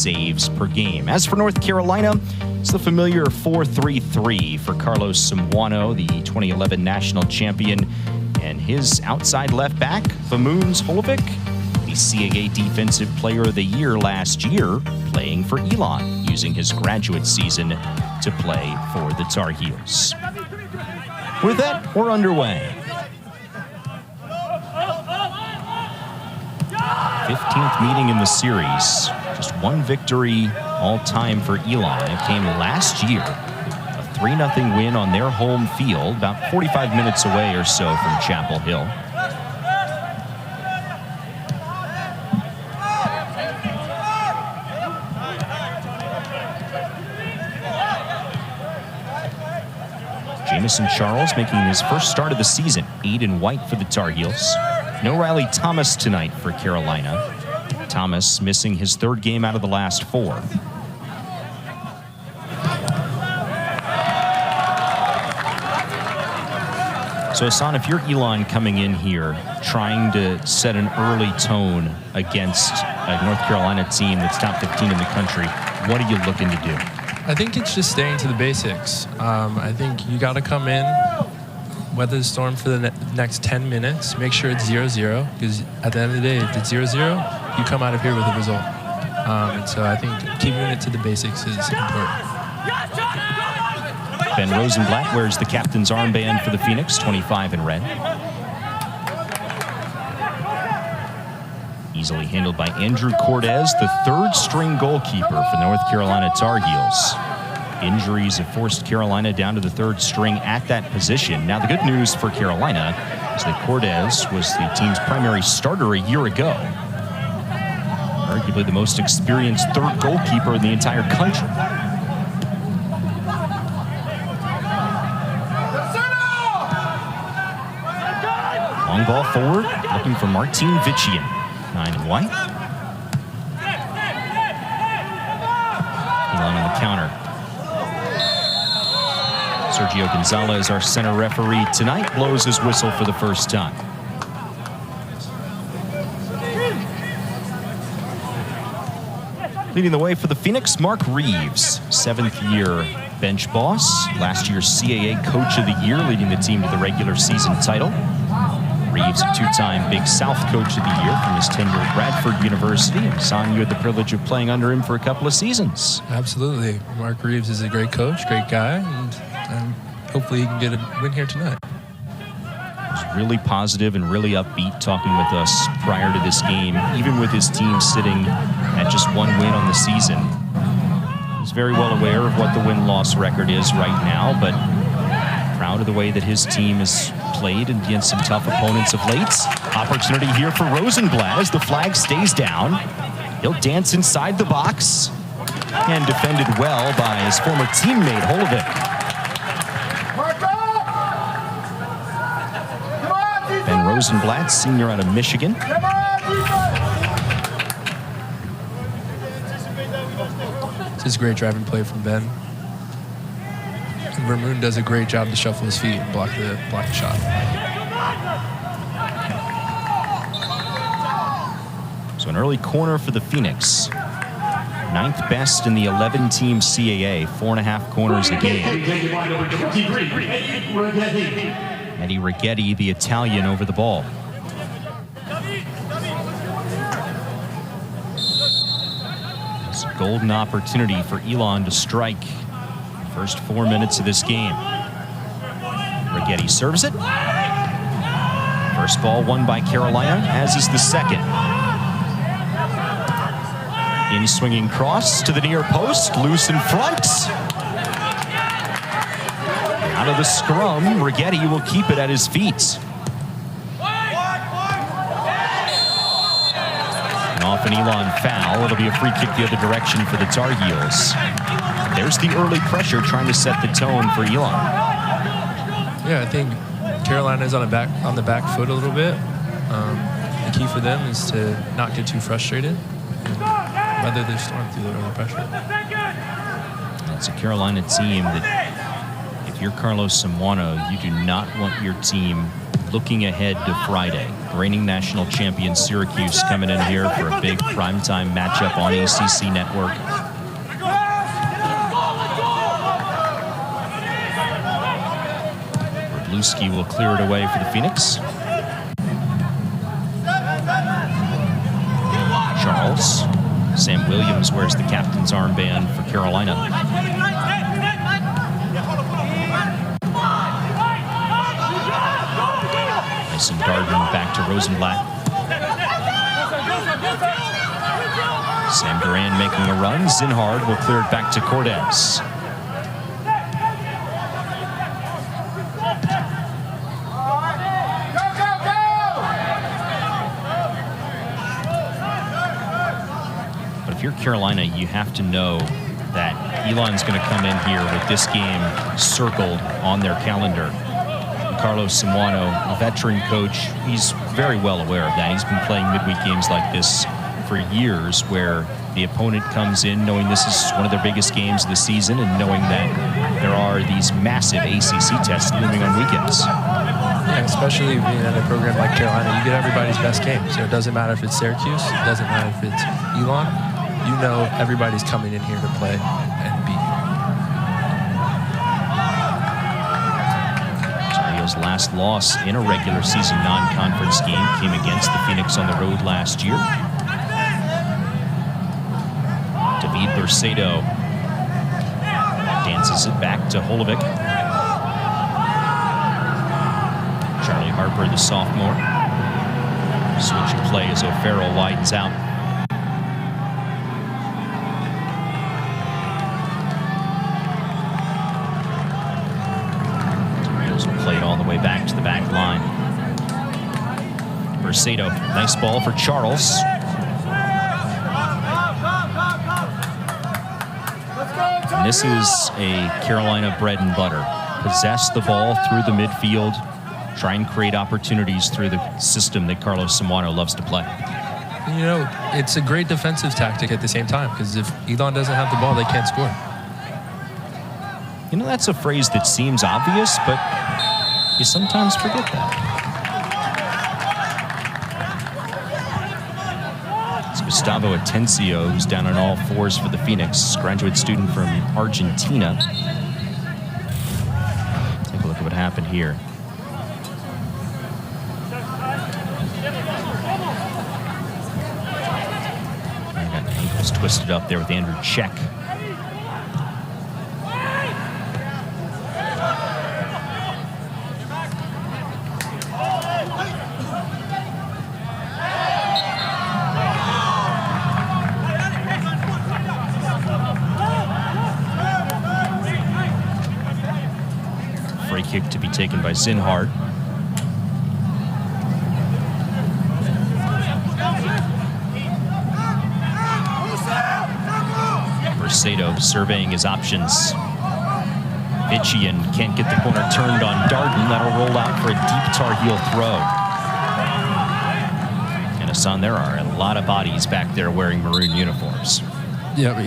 saves per game. As for North Carolina, it's the familiar 4-3-3 for Carlos Samuano, the 2011 national champion, and his outside left back, Vamoons Holovic, the CAA Defensive Player of the Year last year, playing for Elon, using his graduate season to play for the Tar Heels. With that, we're underway. 15th meeting in the series. Just one victory all time for Elon. It came last year. A 3-0 win on their home field, about 45 minutes away or so from Chapel Hill. Jamison Charles making his first start of the season, 8 in white for the Tar Heels. No Riley Thomas tonight for Carolina. Thomas missing his 3rd game out of the last 4. So Hassan, if you're Elon coming in here trying to set an early tone against a North Carolina team that's top 15 in the country, what are you looking to do? I think it's just staying to the basics. I think you got to come in, weather the storm for the next 10 minutes, make sure it's 0-0, because at the end of the day, if it's 0-0, you come out of here with a result. And so I think keeping it to the basics is important. Ben Rosenblatt wears the captain's armband for the Phoenix, 25 in red. Easily handled by Andrew Cortez, the 3rd-string goalkeeper for the North Carolina Tar Heels. Injuries have forced Carolina down to the 3rd string at that position. Now, the good news for Carolina is that Cortez was the team's primary starter a year ago. Arguably the most experienced 3rd goalkeeper in the entire country. Long ball forward, looking for Martin Vichian, 9 in white. Elon on the counter. Sergio Gonzalez, our center referee tonight, blows his whistle for the first time. Leading the way for the Phoenix, Mark Reeves, 7th-year bench boss, last year's CAA Coach of the Year, leading the team to the regular season title. Reeves, a 2-time Big South Coach of the Year from his tenure at Bradford University. And Son, you had the privilege of playing under him for a couple of seasons. Absolutely. Mark Reeves is a great coach, great guy, and hopefully he can get a win here tonight. He was really positive and really upbeat talking with us prior to this game, even with his team sitting at just 1 win on the season. He's very well aware of what the win-loss record is right now, but proud of the way that his team has played against some tough opponents of late. Opportunity here for Rosenblatt as the flag stays down. He'll dance inside the box and defended well by his former teammate Holovic. Ben Rosenblatt, senior out of Michigan. This is great driving play from Ben. And Vermoon does a great job to shuffle his feet and block the shot. So an early corner for the Phoenix. 9th best in the 11-team CAA, 4.5 corners a game. Eddie Righetti, the Italian, over the ball. It's a golden opportunity for Elon to strike. First 4 minutes of this game. Righetti serves it. First ball won by Carolina, as is the second. In swinging cross to the near post, loose in front. Out of the scrum, Righetti will keep it at his feet. And off an Elon foul, it'll be a free kick the other direction for the Tar Heels. There's the early pressure trying to set the tone for Elon. Yeah, I think Carolina's on the back foot a little bit. The key for them is to not get too frustrated and weather their storm through the early pressure. It's a Carolina team that, if you're Carlos Samuano, you do not want your team looking ahead to Friday. Reigning national champion Syracuse coming in here for a big primetime matchup on ACC Network. Wroblewski will clear it away for the Phoenix. Charles. Sam Williams wears the captain's armband for Carolina. Mason Darden back to Rosenblatt. Sam Duran making a run. Zinhard will clear it back to Cordes. But if you're Carolina, you have to know that Elon's going to come in here with this game circled on their calendar. Carlos Samuano, a veteran coach, he's very well aware of that. He's been playing midweek games like this for years, where the opponent comes in knowing this is one of their biggest games of the season and knowing that there are these massive ACC tests looming on weekends. Yeah, especially being at a program like Carolina, you get everybody's best game. So it doesn't matter if it's Syracuse, it doesn't matter if it's Elon. You know everybody's coming in here to play and beat you. His last loss in a regular season non-conference game came against the Phoenix on the road last year. David Bercedo dances it back to Holovic. Charlie Harper, the sophomore. Switch of play as O'Farrell widens out. Played all the way back to the back line. Bercedo, nice ball for Charles. And this is a Carolina bread and butter. Possess the ball through the midfield, try and create opportunities through the system that Carlos Samuano loves to play. You know, it's a great defensive tactic at the same time, because if Elon doesn't have the ball, they can't score. You know, that's a phrase that seems obvious, but you sometimes forget that. It's Gustavo Atencio, who's down on all fours for the Phoenix, graduate student from Argentina. Take a look at what happened here. I got ankles twisted up there with Andrew Check. Kick to be taken by Zinhard. Bercedo surveying his options. Vitchian can't get the corner turned on Darden. That'll roll out for a deep Tar Heel throw. And Hassan, there are a lot of bodies back there wearing maroon uniforms. Yeah, but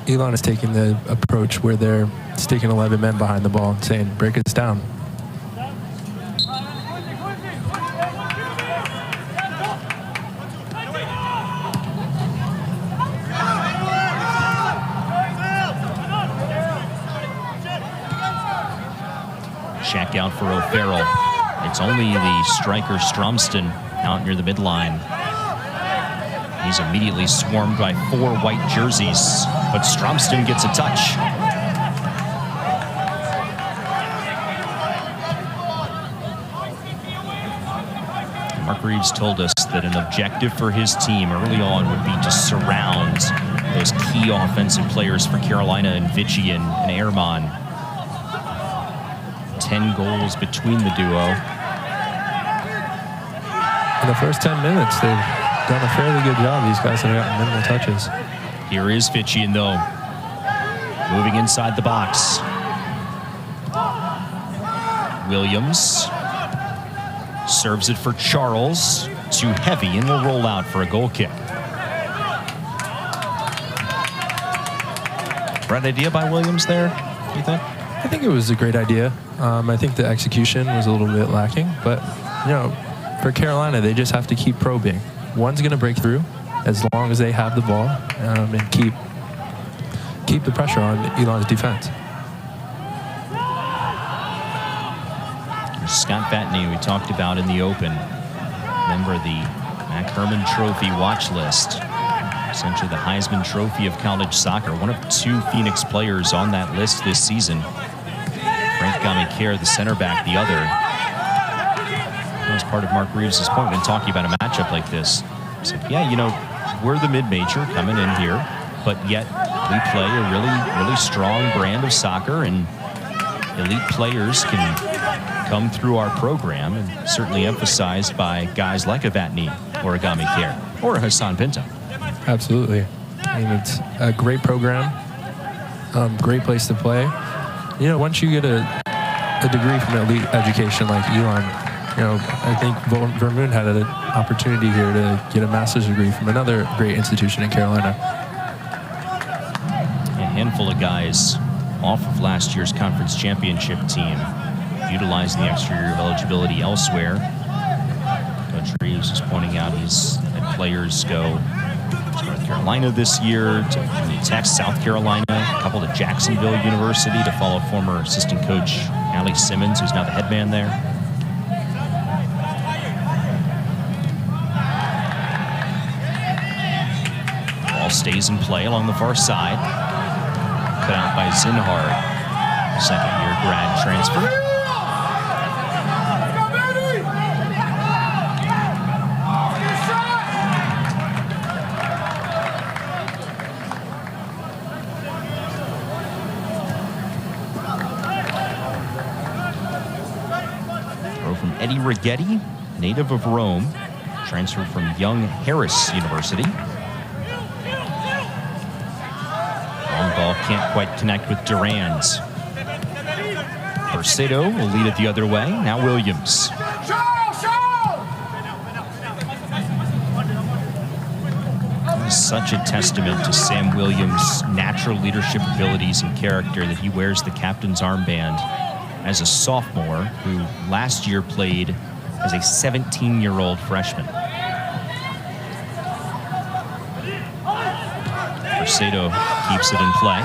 Elon is taking the approach where they're sticking 11 men behind the ball and saying, break us down. Check out for O'Farrell. It's only the striker Stromston out near the midline. He's immediately swarmed by 4 white jerseys, but Stromston gets a touch. Mark Reeves told us that an objective for his team early on would be to surround those key offensive players for Carolina and Vitchian and Ehrman. 10 goals between the duo. In the first 10 minutes, they've done a fairly good job. These guys have gotten minimal touches. Here is Vitchian, though, moving inside the box. Williams serves it for Charles. Too heavy and will roll out for a goal kick. Right idea by Williams there, you think? I think it was a great idea. I think the execution was a little bit lacking, but for Carolina, they just have to keep probing. One's going to break through as long as they have the ball and keep the pressure on Elon's defense. Scott Vatney, we talked about in the Open, member of the Mac Herman Trophy watch list, essentially the Heisman Trophy of college soccer, one of 2 Phoenix players on that list this season. Frank Gamikere, the center back, the other. That was part of Mark Reeves' point when talking about a matchup like this. He said, yeah, we're the mid-major coming in here, but yet we play a really strong brand of soccer, and elite players can come through our program, and certainly emphasized by guys like a Vatney or a Gamikere or a Hassan Pinto. Absolutely. I mean, it's a great program, great place to play. Once you get a degree from elite education like Elon, I think Vermoon had an opportunity here to get a master's degree from another great institution in Carolina. A handful of guys off of last year's conference championship team, utilizing the extra year of eligibility elsewhere. Coach Reeves is pointing out he's had players go to North Carolina this year, to Tech, South Carolina, a couple to Jacksonville University to follow former assistant coach Allie Simmons, who's now the head man there. Ball stays in play along the far side. Cut out by Zinhard. Second-year grad transfer. Eddie Righetti, native of Rome, transferred from Young Harris University. Long ball can't quite connect with Durans. Bercedo will lead it the other way. Now Williams. Such a testament to Sam Williams' natural leadership abilities and character that he wears the captain's armband as a sophomore who last year played as a 17-year-old freshman. Bercedo keeps it in play.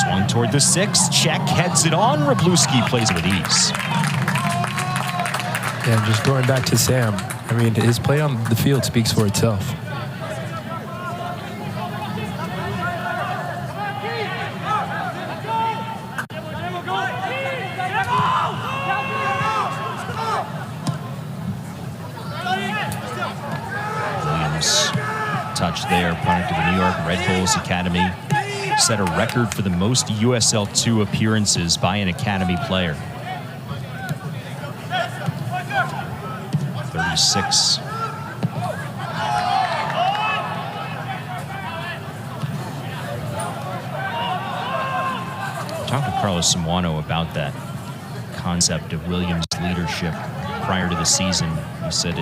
Swung toward the 6, check, heads it on. Wroblewski plays it with ease. Yeah, just going back to Sam, I mean, his play on the field speaks for itself. Touch there, product of the New York Red Bulls Academy. Set a record for the most USL 2 appearances by an Academy player. 36. Talked to Carlos Simwano about that concept of Williams' leadership prior to the season. He said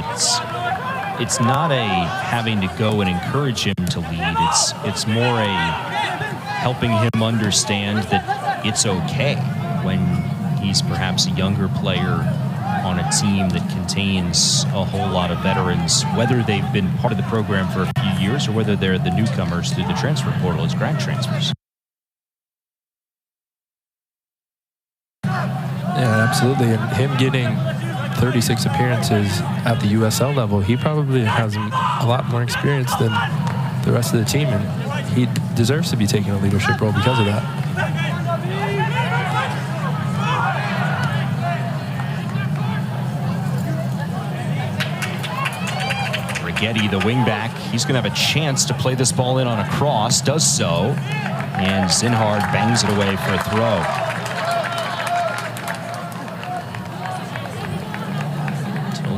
it's not a having to go and encourage him to lead. It's more a helping him understand that it's okay when he's perhaps a younger player on a team that contains a whole lot of veterans, whether they've been part of the program for a few years or whether they're the newcomers through the transfer portal as grad transfers. Yeah, absolutely. And him getting 36 appearances at the USL level, he probably has a lot more experience than the rest of the team, and he deserves to be taking a leadership role because of that. Righetti, the wingback, he's going to have a chance to play this ball in on a cross, does so, and Zinhard bangs it away for a throw.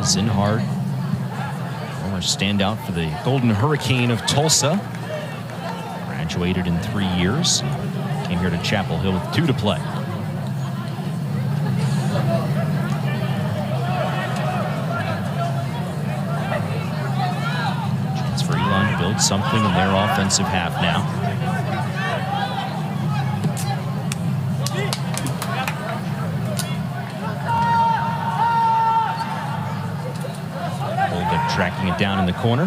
Zinhard, former standout for the Golden Hurricane of Tulsa. Graduated in 3 years. Came here to Chapel Hill with 2 to play. Chance for Elon to build something in their offensive half now. Tracking it down in the corner.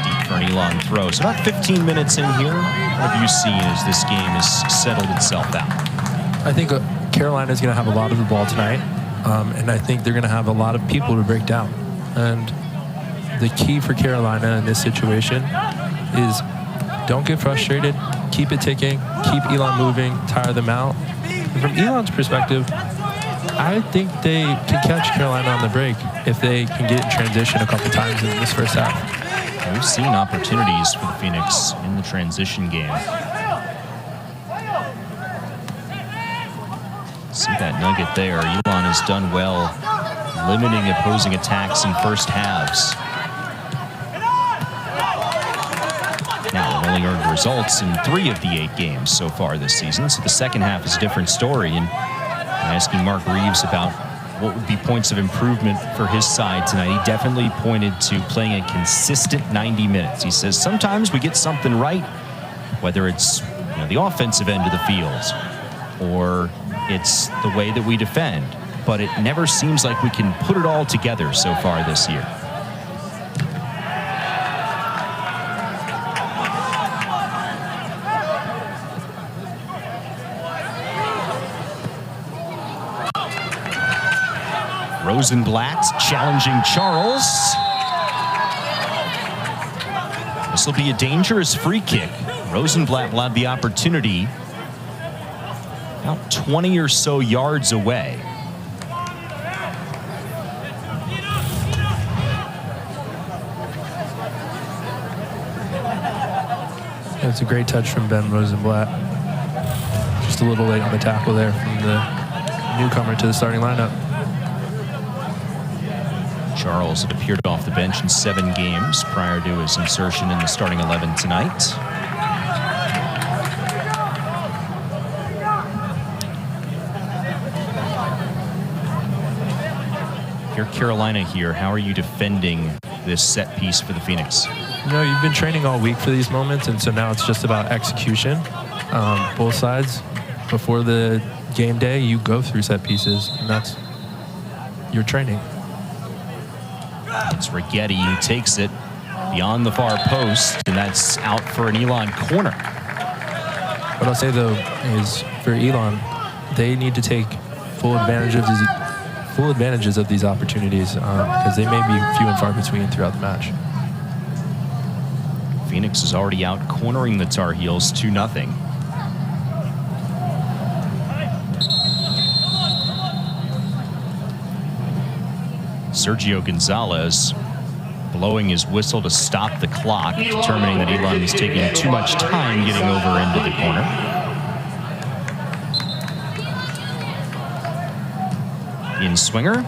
Deep for an Elon throw. So about 15 minutes in here. What have you seen as this game has settled itself out? I think Carolina's going to have a lot of the ball tonight, and I think they're going to have a lot of people to break down. And the key for Carolina in this situation is don't get frustrated, keep it ticking, keep Elon moving, tire them out. And from Elon's perspective, I think they can catch Carolina on the break if they can get in transition a couple times in this first half. We've seen opportunities for the Phoenix in the transition game. See that nugget there. Elon has done well limiting opposing attacks in first halves. Now, they've only earned results in 3 of the 8 games so far this season, so the second half is a different story. And I'm asking Mark Reeves about what would be points of improvement for his side tonight. He definitely pointed to playing a consistent 90 minutes. He says sometimes we get something right, whether it's the offensive end of the field or it's the way that we defend, but it never seems like we can put it all together so far this year. Rosenblatt challenging Charles. This will be a dangerous free kick. Rosenblatt will have the opportunity about 20 or so yards away. It's a great touch from Ben Rosenblatt. Just a little late on the tackle there from the newcomer to the starting lineup. Charles had appeared off the bench in 7 games prior to his insertion in the starting 11 tonight. If you're Carolina here, how are you defending this set piece for the Phoenix? You've been training all week for these moments, and so now it's just about execution. Both sides, before the game day, you go through set pieces, and that's your training. It's Rigetti who takes it beyond the far post, and that's out for an Elon corner. What I'll say, though, is for Elon, they need to take full advantages of these opportunities because they may be few and far between throughout the match. Phoenix is already out cornering the Tar Heels 2-0. Sergio Gonzalez blowing his whistle to stop the clock, determining that Elon was taking too much time getting over into the corner. In swinger.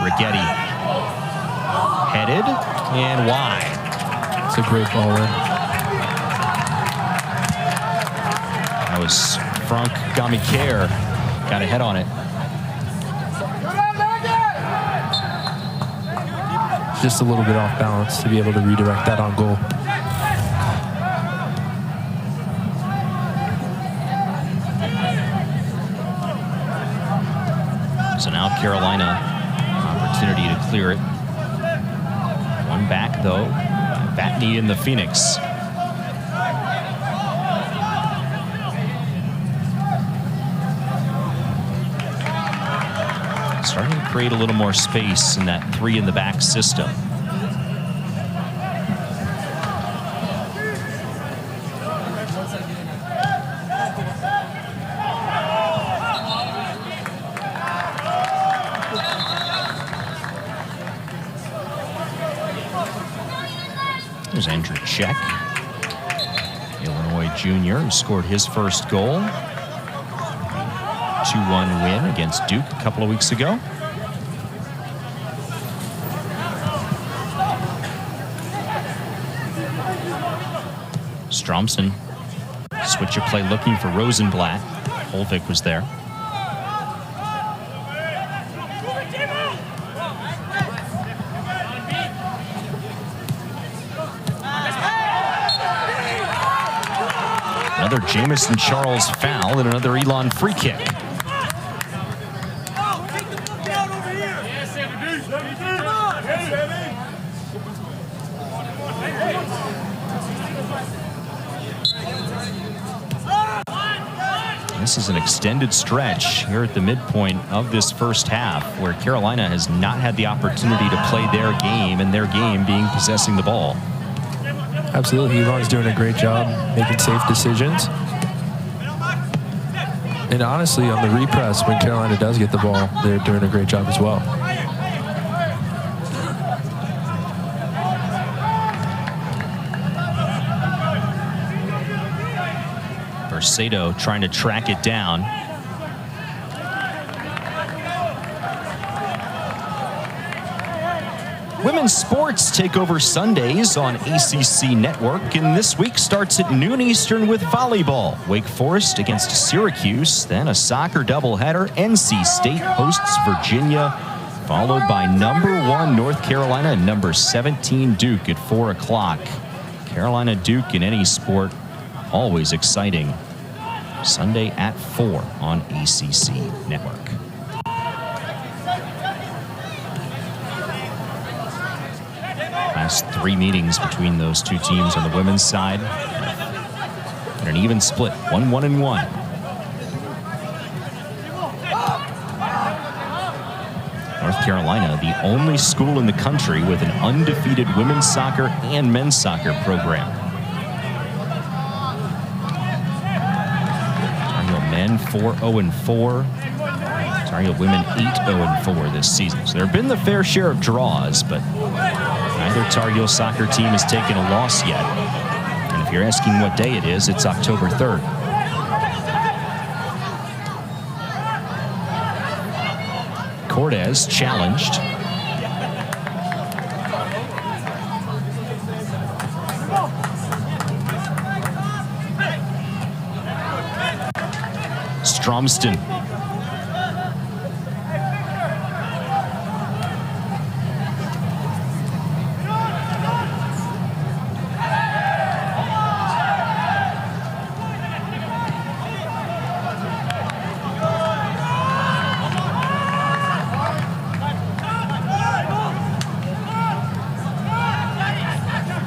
Rigetti headed and wide. It's a great ball in. That was Frank Gamiker. Got a head on it. Just a little bit off balance to be able to redirect that on goal. So now Carolina, opportunity to clear it. One back, though. Batney in the Phoenix. Starting to create a little more space in that 3 in the back system. There's Andrew Check, Illinois junior, who scored his first goal. 2-1 win against Duke a couple of weeks ago. Stromson, switch of play looking for Rosenblatt. Holvik was there. Another Jamison Charles foul and another Elon free kick. This is an extended stretch here at the midpoint of this first half where Carolina has not had the opportunity to play their game, and their game being possessing the ball. Absolutely. Elon's doing a great job making safe decisions. And honestly, on the repress, when Carolina does get the ball, they're doing a great job as well. Sato trying to track it down. Women's sports take over Sundays on ACC Network, and this week starts at noon Eastern with volleyball. Wake Forest against Syracuse, then a soccer doubleheader. NC State hosts Virginia, followed by #1 North Carolina and #17 Duke at 4 o'clock. Carolina Duke in any sport, always exciting. Sunday at 4 on ACC Network. Last 3 meetings between those two teams on the women's side. And an even split, 1-1-1. North Carolina, the only school in the country with an undefeated women's soccer and men's soccer program. Men 4-0-4. Tar Heel women 8-0-4 this season. So there have been the fair share of draws, but neither Tar Heel soccer team has taken a loss yet. And if you're asking what day it is, it's October 3rd. Cortez challenged. Stromston.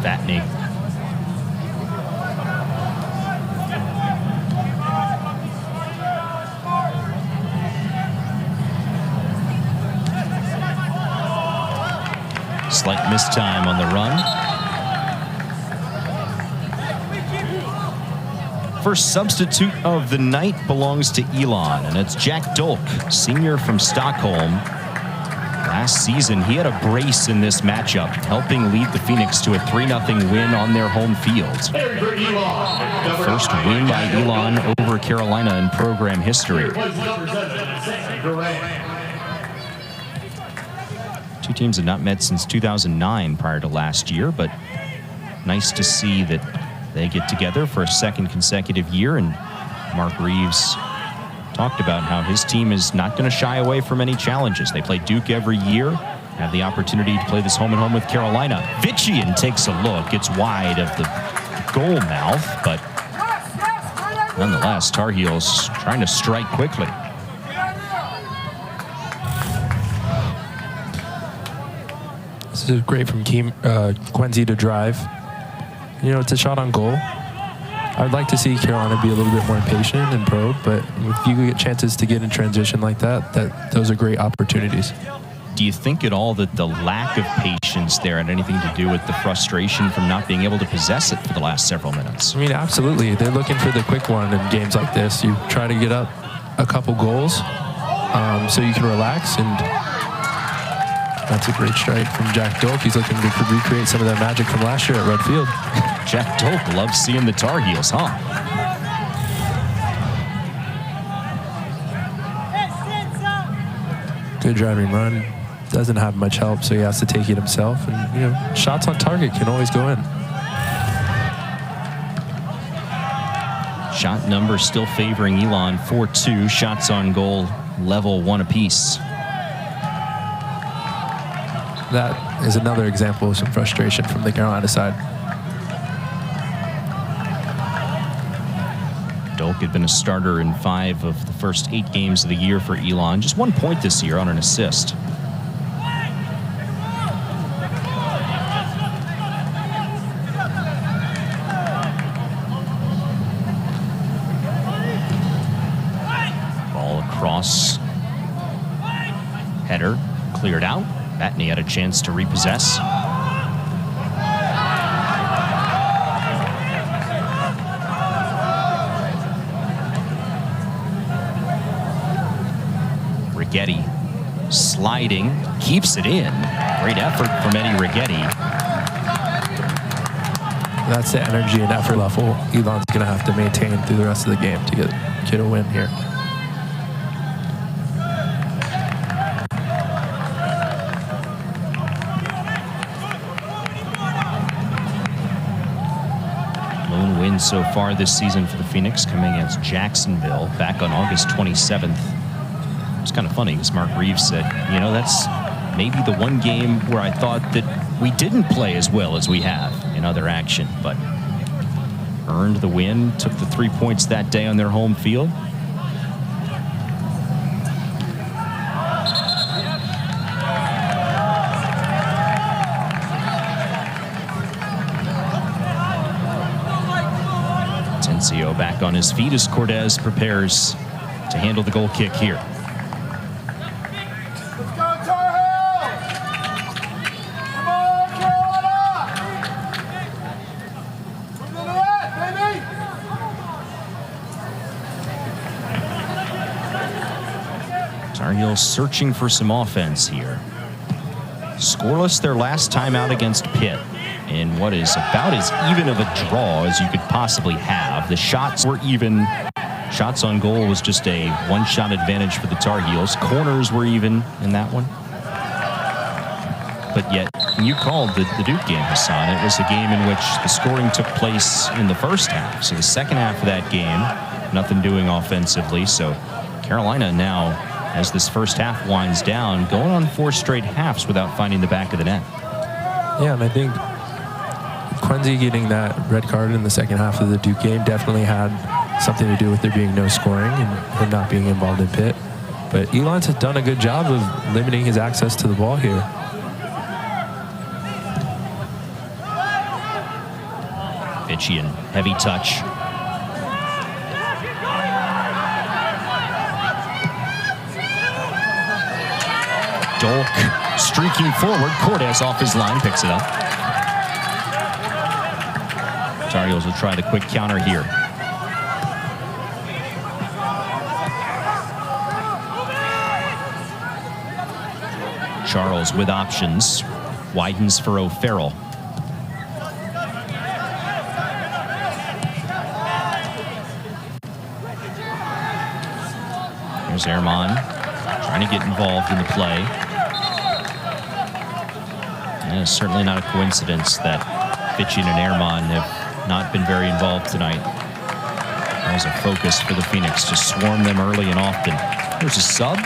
Vatney. Slight mistime on the run. First substitute of the night belongs to Elon, and it's Jack Dolk, senior from Stockholm. Last season, he had a brace in this matchup, helping lead the Phoenix to a 3-0 win on their home field. First win by Elon over Carolina in program history. Two teams had not met since 2009 prior to last year, but nice to see that they get together for a second consecutive year. And Mark Reeves talked about how his team is not going to shy away from any challenges. They play Duke every year, have the opportunity to play this home-and-home with Carolina. Vitchian takes a look. It's wide of the goal mouth, but nonetheless, Tar Heels trying to strike quickly. This is great from Quincy to drive. You know, it's a shot on goal. I would like to see Carolina be a little bit more patient and probe, but if you get chances to get in transition like that, those are great opportunities. Do you think at all that the lack of patience there had anything to do with the frustration from not being able to possess it for the last several minutes? I mean, absolutely. They're looking for the quick one in games like this. You try to get up a couple goals so you can relax, and that's a great strike from Jack Dolk. He's looking to recreate some of that magic from last year at Red Field. Jack Dolk loves seeing the Tar Heels, huh? Good driving run. Doesn't have much help, so he has to take it himself. And, you know, shots on target can always go in. Shot number still favoring Elon, 4-2. Shots on goal, level 1 apiece. That is another example of some frustration from the Carolina side. Dolk had been a starter in 5 of the first 8 games of the year for Elon. Just 1 point this year on an assist. Ball across. Header cleared out. Batney had a chance to repossess. Rigetti sliding, keeps it in. Great effort from Eddie Rigetti. That's the energy and effort level Elon's going to have to maintain through the rest of the game to get a win here. Lone win so far this season for the Phoenix, coming against Jacksonville back on August 27th. It's kind of funny because Mark Reeves said, you know, that's maybe the one game where I thought that we didn't play as well as we have in other action, but earned the win, took the 3 points that day on their home field. Tencio back on his feet as Cortez prepares to handle the goal kick here. Tar Heels searching for some offense here. Scoreless their last time out against Pitt in what is about as even of a draw as you could possibly have. The shots were even. Shots on goal was just a one-shot advantage for the Tar Heels. Corners were even in that one. But yet, you called the Duke game, Hassan. It was a game in which the scoring took place in the first half. So the second half of that game, nothing doing offensively. So Carolina now, as this first half winds down, going on 4 straight halves without finding the back of the net. Yeah, and I think Quincy getting that red card in the second half of the Duke game definitely had something to do with there being no scoring and him not being involved in Pitt. But Elon's has done a good job of limiting his access to the ball here. Fitchian, heavy touch. Dolk streaking forward. Cortez off his line, picks it up. Tar Heels will try the quick counter here. Charles with options. Widens for O'Farrell. Here's Ehrman trying to get involved in the play. And it's certainly not a coincidence that Fitchian and Ehrman have not been very involved tonight. That was a focus for the Phoenix to swarm them early and often. There's a sub.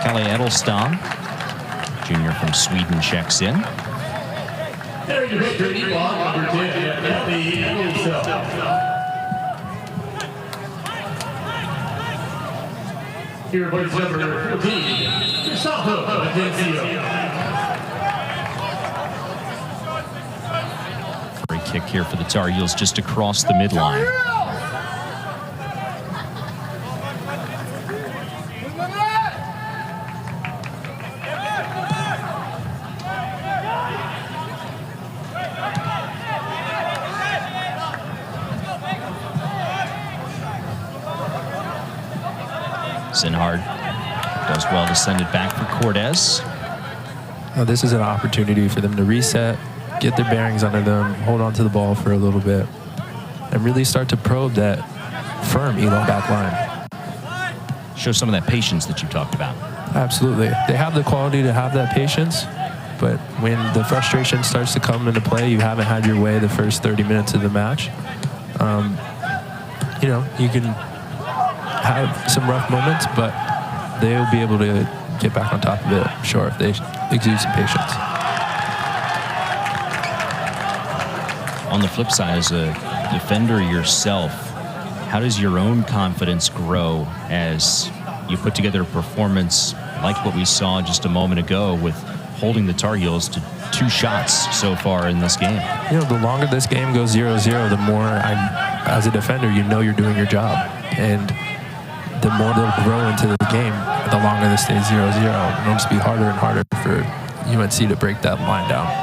Kalle Edelstam, junior from Sweden, checks in. Here, boys, number 14, Free kick here for the Tar Heels just across the midline. Zinhard does well to send it back for Cortez. Now this is an opportunity for them to reset, get their bearings under them, hold on to the ball for a little bit, and really start to probe that firm Elon back line. Show some of that patience that you talked about. Absolutely. They have the quality to have that patience, but when the frustration starts to come into play, you haven't had your way the first 30 minutes of the match. You know, you can have some rough moments, but they'll be able to get back on top of it, I'm sure, if they exude some patience. On the flip side, as a defender yourself, how does your own confidence grow as you put together a performance like what we saw just a moment ago with holding the Tar Heels to 2 shots so far in this game? You know, the longer this game goes 0-0, the more as a defender, you know you're doing your job. And the more they'll grow into the game, the longer this stays 0-0. It'll just be harder and harder for UNC to break that line down.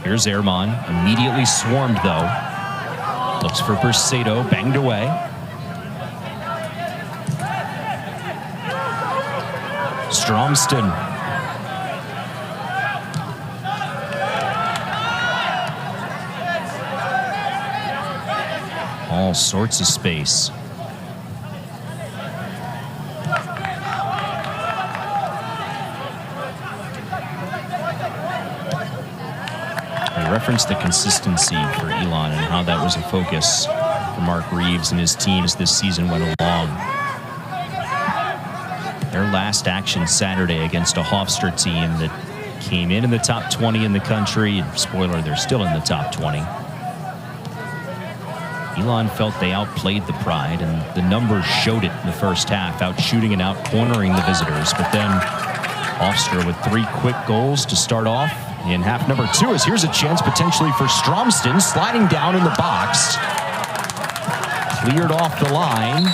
Here's Ehrman, immediately swarmed though. Looks for Bersato, banged away. Stromston. All sorts of space. I referenced the consistency for Elon and how that was a focus for Mark Reeves and his teams this season went along. Their last action Saturday against a Hofstra team that came in the top 20 in the country. And spoiler, they're still in the top 20. Elon felt they outplayed the Pride, and the numbers showed it in the first half, out shooting and out cornering the visitors. But then Hofstra with 3 quick goals to start off in half number 2. As here's a chance potentially for Stromston, sliding down in the box. Cleared off the line.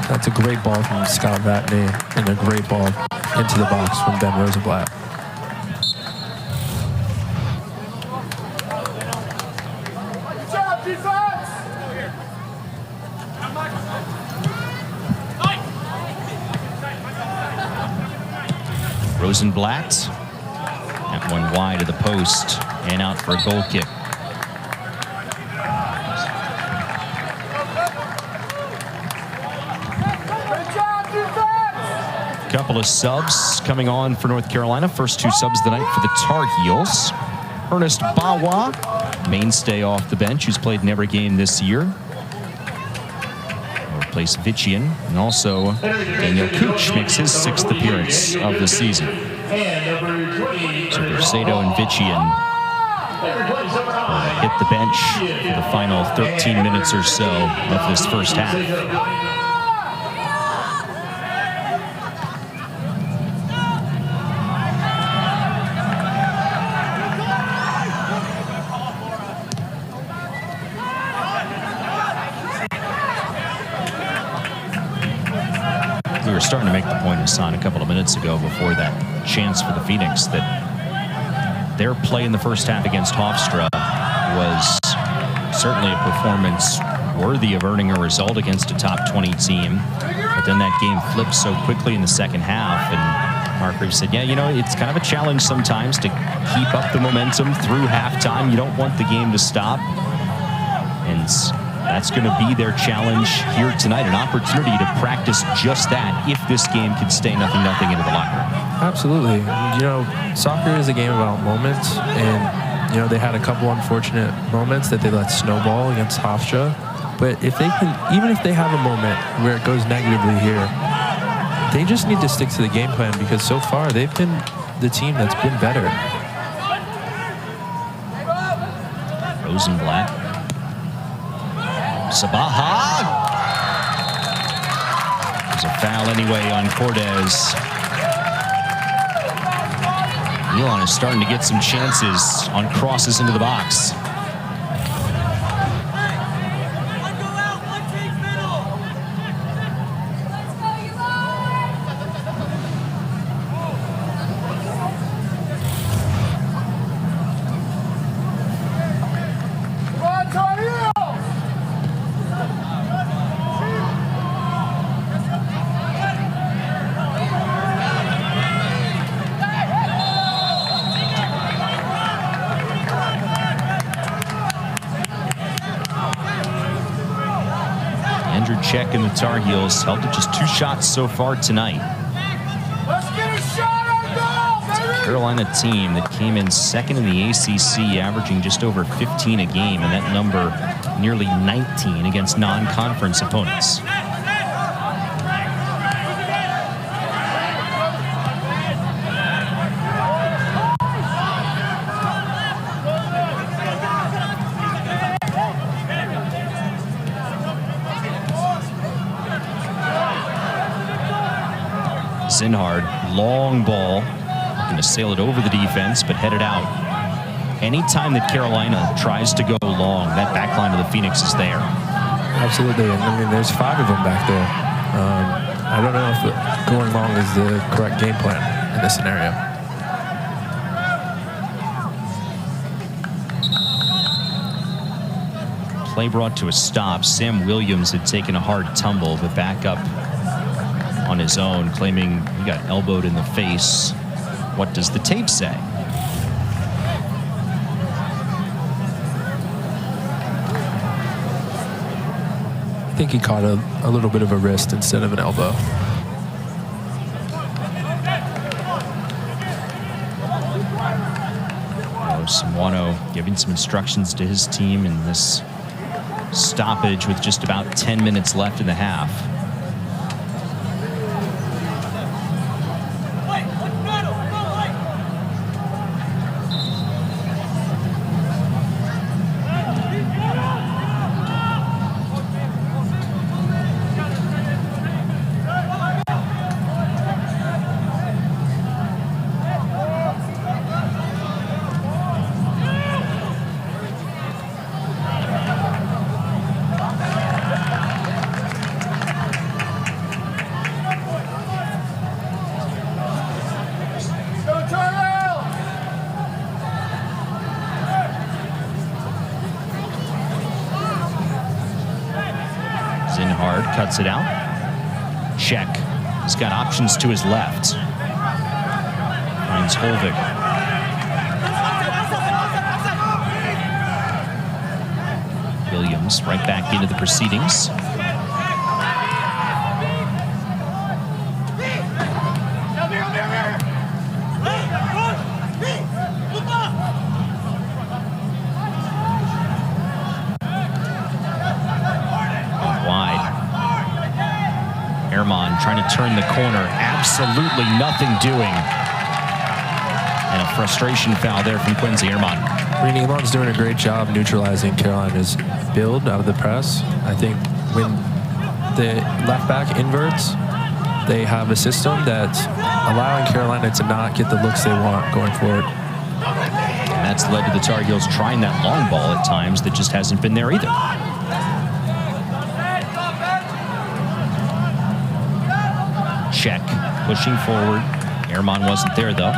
That's a great ball from Scott Vatney and a great ball into the box from Ben Rosenblatt. Rosenblatt, that one wide of the post and out for a goal kick. Couple of subs coming on for North Carolina. First 2 subs of the night for the Tar Heels. Ernest Bawa, mainstay off the bench, who's played in every game this year. Will replace Vitchian, and also Daniel Cooch makes his 6th appearance of the season. So Bersato and Vitchian hit the bench for the final 13 minutes or so of this first half. We were starting to make the point, Hassan, a couple of minutes ago before that chance for the Phoenix that their play in the first half against Hofstra was certainly a performance worthy of earning a result against a top 20 team. But then that game flipped so quickly in the second half, and Mark Reeves said, yeah, you know, it's kind of a challenge sometimes to keep up the momentum through halftime. You don't want the game to stop. And that's going to be their challenge here tonight, an opportunity to practice just that if this game can stay 0-0 into the locker room. Absolutely. You know, soccer is a game about moments, and, you know, they had a couple unfortunate moments that they let snowball against Hofstra. But if they can, even if they have a moment where it goes negatively here, they just need to stick to the game plan, because so far they've been the team that's been better. Rosenblatt. Sabaha. There's a foul anyway on Cortez. Elon is starting to get some chances on crosses into the box. Check in the Tar Heels held to just 2 shots so far tonight. Carolina team that came in second in the ACC, averaging just over 15 a game, and that number nearly 19 against non-conference opponents. Zinhard, long ball, going to sail it over the defense, but headed out. Anytime that Carolina tries to go long, that back line of the Phoenix is there. Absolutely, and I mean, there's 5 of them back there. I don't know if going long is the correct game plan in this scenario. Play brought to a stop. Sam Williams had taken a hard tumble, but back up on his own, claiming he got elbowed in the face. What does the tape say? I think he caught a little bit of a wrist instead of an elbow. Samuano giving some instructions to his team in this stoppage with just about 10 minutes left in the half. Zinhard cuts it out. Check. He's got options to his left. Finds Holvik. Williams right back into the proceedings. Trying to turn the corner, absolutely nothing doing. And a frustration foul there from Quincy Ehrman. I mean, Elon's doing a great job neutralizing Carolina's build out of the press. I think when the left back inverts, they have a system that's allowing Carolina to not get the looks they want going forward. And that's led to the Tar Heels trying that long ball at times that just hasn't been there either. Check, pushing forward. Ehrman wasn't there, though.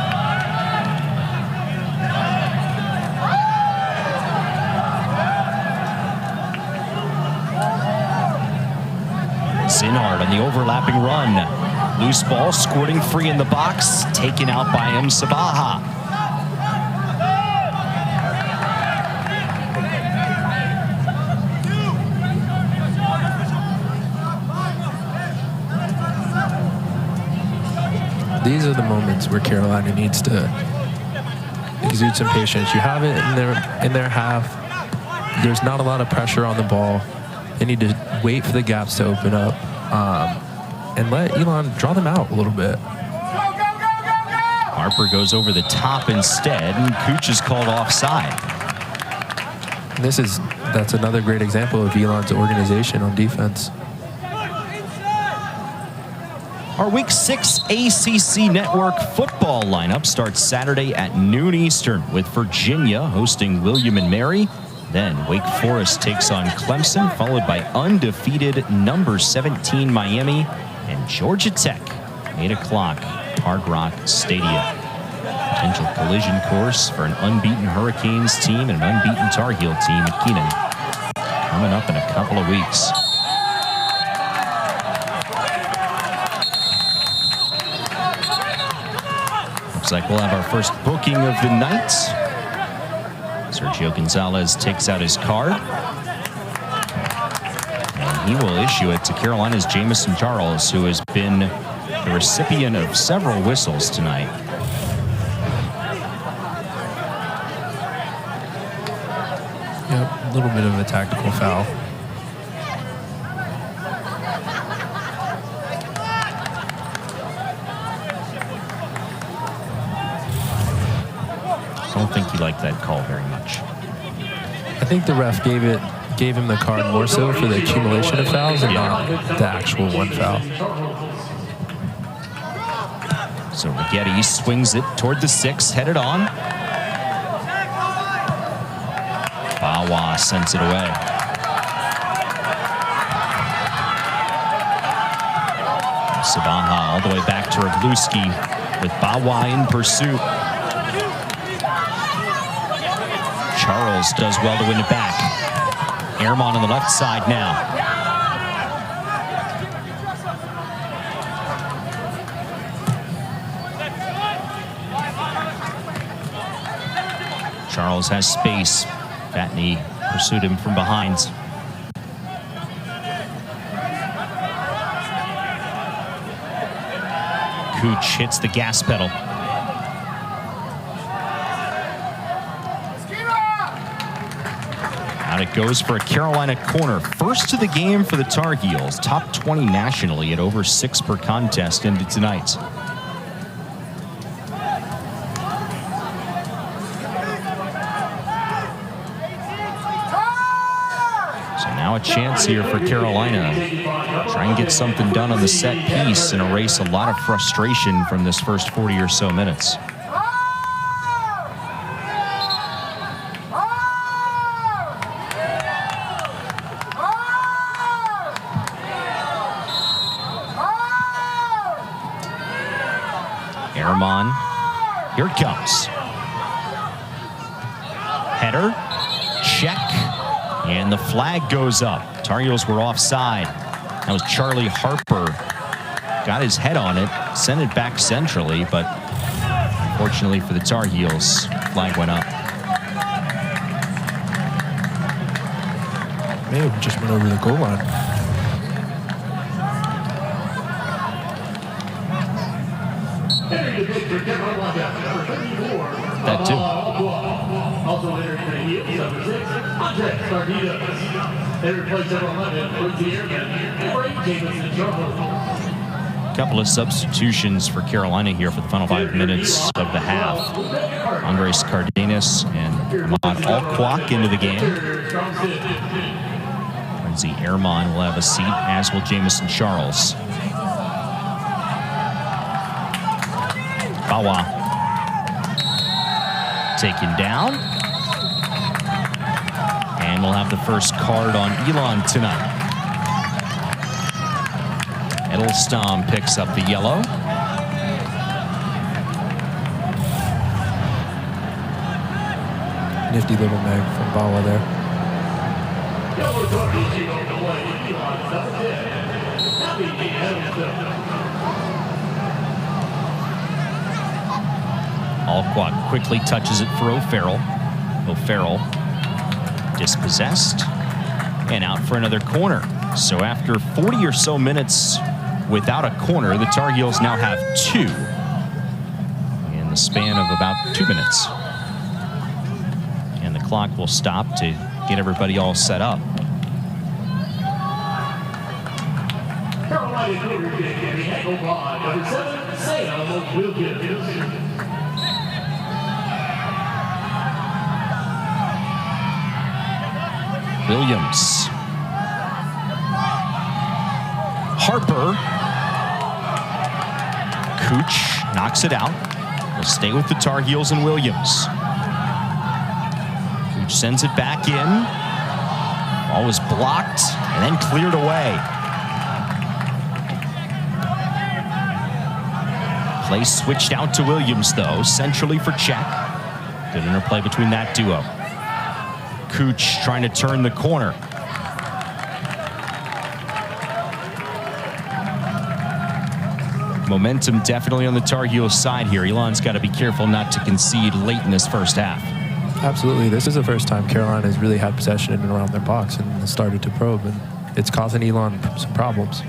Zinhard on the overlapping run. Loose ball, squirting free in the box. Taken out by Sabaha. These are the moments where Carolina needs to exude some patience. You have it in their half. There's not a lot of pressure on the ball. They need to wait for the gaps to open up and let Elon draw them out a little bit. Harper goes over the top instead, and Cooch is called offside. That's another great example of Elon's organization on defense. Our Week 6 ACC Network football lineup starts Saturday at noon Eastern with Virginia hosting William & Mary. Then Wake Forest takes on Clemson, followed by undefeated number 17 Miami and Georgia Tech, 8 o'clock, Hard Rock Stadium. Potential collision course for an unbeaten Hurricanes team and an unbeaten Tar Heel team at Keenan coming up in a couple of weeks. Looks like we'll have our first booking of the night. Sergio Gonzalez takes out his card. And he will issue it to Carolina's Jamison Charles, who has been the recipient of several whistles tonight. Yep, a little bit of a tactical foul. I don't think he liked that call very much. I think the ref gave him the card more so for the accumulation of fouls and not the actual one foul. So Rigetti swings it toward the 6, headed on. Bawa sends it away. Sabaha all the way back to Ragluski with Bawa in pursuit. Charles does well to win it back. Ehrman on the left side now. Charles has space. Batney pursued him from behind. Cooch hits the gas pedal. Out it goes for a Carolina corner. First to the game for the Tar Heels. Top 20 nationally at over 6 per contest into tonight. So now a chance here for Carolina. Try and get something done on the set piece and erase a lot of frustration from this first 40 or so minutes. Ehrman, here it comes. Header, check, and the flag goes up. Tar Heels were offside. That was Charlie Harper. Got his head on it, sent it back centrally, but unfortunately for the Tar Heels, flag went up. May have just went over the goal line. That too. Also entering the heels, number 6, Andre Sardinas. They replaced several hundred with the airman. Frank Jameson Trouble. Couple of substitutions for Carolina here for the final 5 minutes of the half. Andres Cardenas and Ahmad Alquak into the game. Lindsey Ehrman will have a seat, as will Jamison Charles. Bawa taken down. And we'll have the first card on Elon tonight. Edelstam picks up the yellow. Nifty little mag from Bawa there. Alquak quickly touches it for O'Farrell. O'Farrell dispossessed and out for another corner. So after 40 or so minutes without a corner, the Tar Heels now have 2 in the span of about 2 minutes. And the clock will stop to get everybody all set up. Williams. Harper. Cooch knocks it out. Will stay with the Tar Heels and Williams. Cooch sends it back in. Ball was blocked and then cleared away. Play switched out to Williams, though, centrally for check. Good interplay between that duo. Cooch trying to turn the corner. Momentum definitely on the Tar Heels side here. Elon's got to be careful not to concede late in this first half. Absolutely. This is the first time Carolina has really had possession in and around their box and started to probe, and it's causing Elon some problems.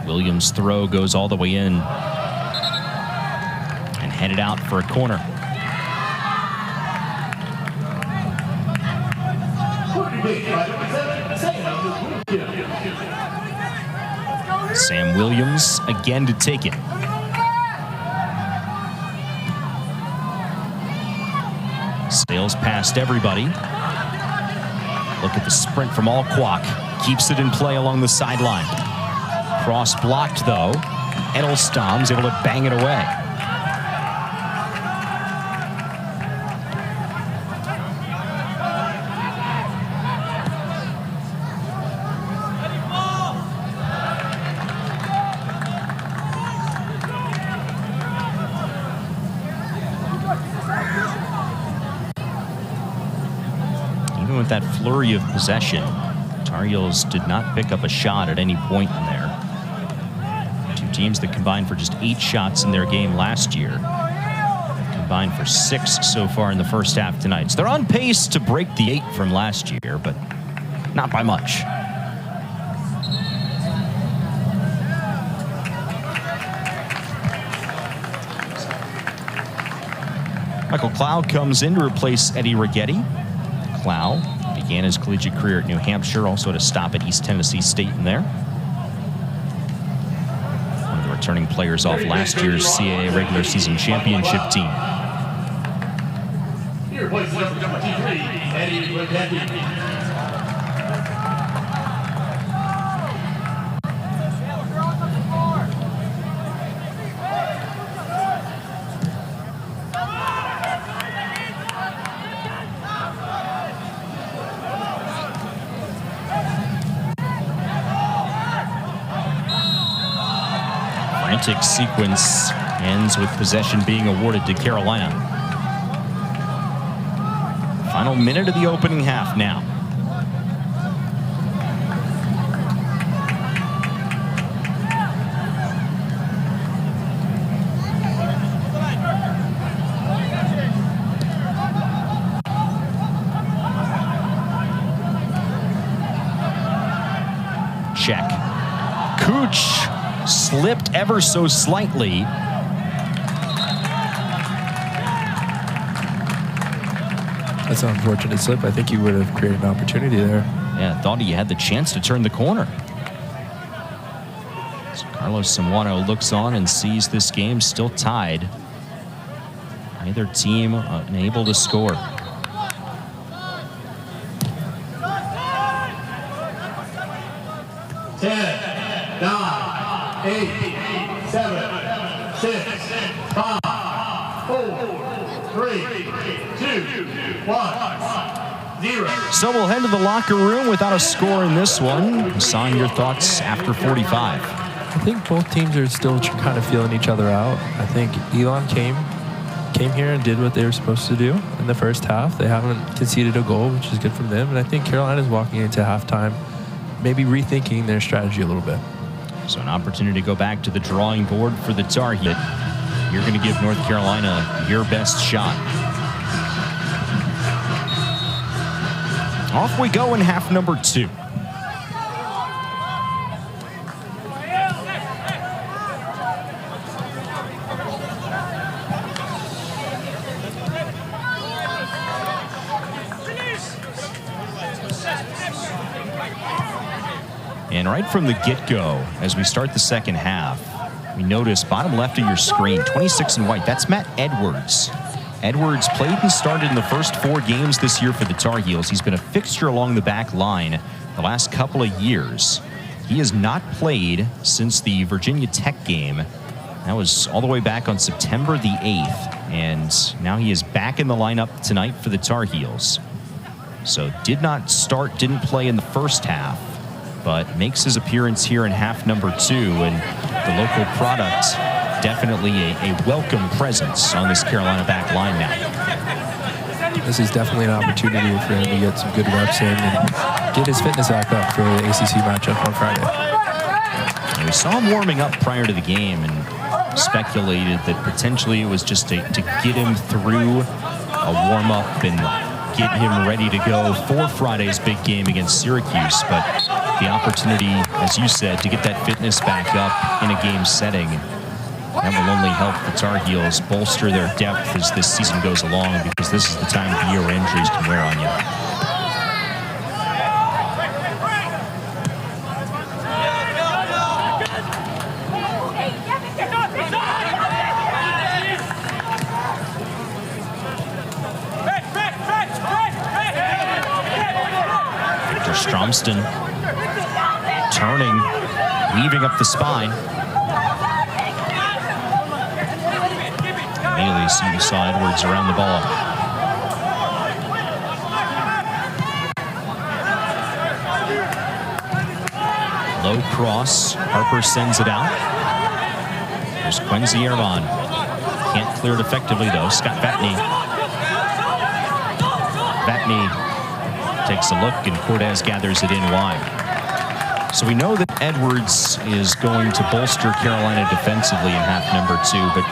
Williams' throw goes all the way in and headed out for a corner. Sam Williams again to take it. Sails past everybody. Look at the sprint from Alquak. Keeps it in play along the sideline. Cross blocked, though. Edelstam's able to bang it away. Even with that flurry of possession, Tar Heels did not pick up a shot at any point in there. Two teams that combined for just 8 shots in their game last year have combined for 6 so far in the first half tonight. So they're on pace to break the 8 from last year, but not by much. Michael Clow comes in to replace Eddie Righetti. Clow began his collegiate career at New Hampshire, also had a stop at East Tennessee State in there. One of the returning players off last year's CAA regular season championship team. He replaces number 23, Eddie Righetti. Frantic sequence ends with possession being awarded to Carolina. Final minute of the opening half now. Check. Cooch slipped ever so slightly. That's an unfortunate slip. I think he would have created an opportunity there. Yeah, thought he had the chance to turn the corner. So Carlos Samuano looks on and sees this game still tied. Neither team unable to score. Ten, 9, 8, 7, 6, 5, 4, 3, 2, 1, 0. So we'll head to the locker room without a score in this one. Hassan, your thoughts after 45? I think both teams are still kind of feeling each other out. I think Elon came here and did what they were supposed to do in the first half. They haven't conceded a goal, which is good from them. And I think Carolina's walking into halftime maybe rethinking their strategy a little bit. So an opportunity to go back to the drawing board for the Tar Heels. You're going to give North Carolina your best shot. Off we go in half number 2. And right from the get-go, as we start the second half, we notice bottom left of your screen, 26 in white, that's Matt Edwards. Edwards played and started in the first 4 games this year for the Tar Heels. He's been a fixture along the back line the last couple of years. He has not played since the Virginia Tech game. That was all the way back on September the 8th. And now he is back in the lineup tonight for the Tar Heels. So did not start, didn't play in the first half, but makes his appearance here in half number 2. And the local product, definitely a welcome presence on this Carolina back line now. This is definitely an opportunity for him to get some good reps in and get his fitness back up for the ACC matchup on Friday. And we saw him warming up prior to the game and speculated that potentially it was just to get him through a warm-up and get him ready to go for Friday's big game against Syracuse. But the opportunity, as you said, to get that fitness back up in a game setting, that will only help the Tar Heels bolster their depth as this season goes along, because this is the time of the year where injuries can wear on you. Victor Stromston turning, weaving up the spine. Immediately saw Edwards around the ball. Low cross. Harper sends it out. There's Quincy Elon. Can't clear it effectively, though. Scott Vatney. Vatney takes a look, and Cortez gathers it in wide. So we know that Edwards is going to bolster Carolina defensively in half number 2, but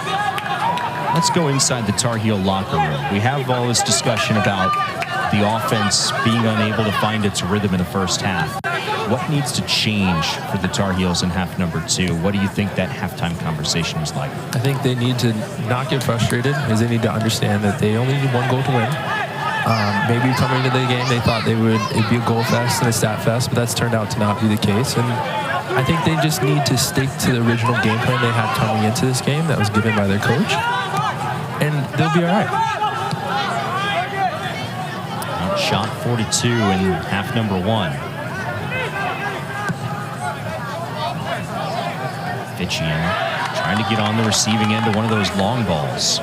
let's go inside the Tar Heel locker room. We have all this discussion about the offense being unable to find its rhythm in the first half. What needs to change for the Tar Heels in half number 2? What do you think that halftime conversation was like? I think they need to not get frustrated, because they need to understand that they only need one goal to win. Maybe coming into the game, they thought it'd be a goal fest and a stat fest, but that's turned out to not be the case. And I think they just need to stick to the original game plan they had coming into this game that was given by their coach, and they'll be all right. Shot 42 in half number 1. Fitchian trying to get on the receiving end of one of those long balls.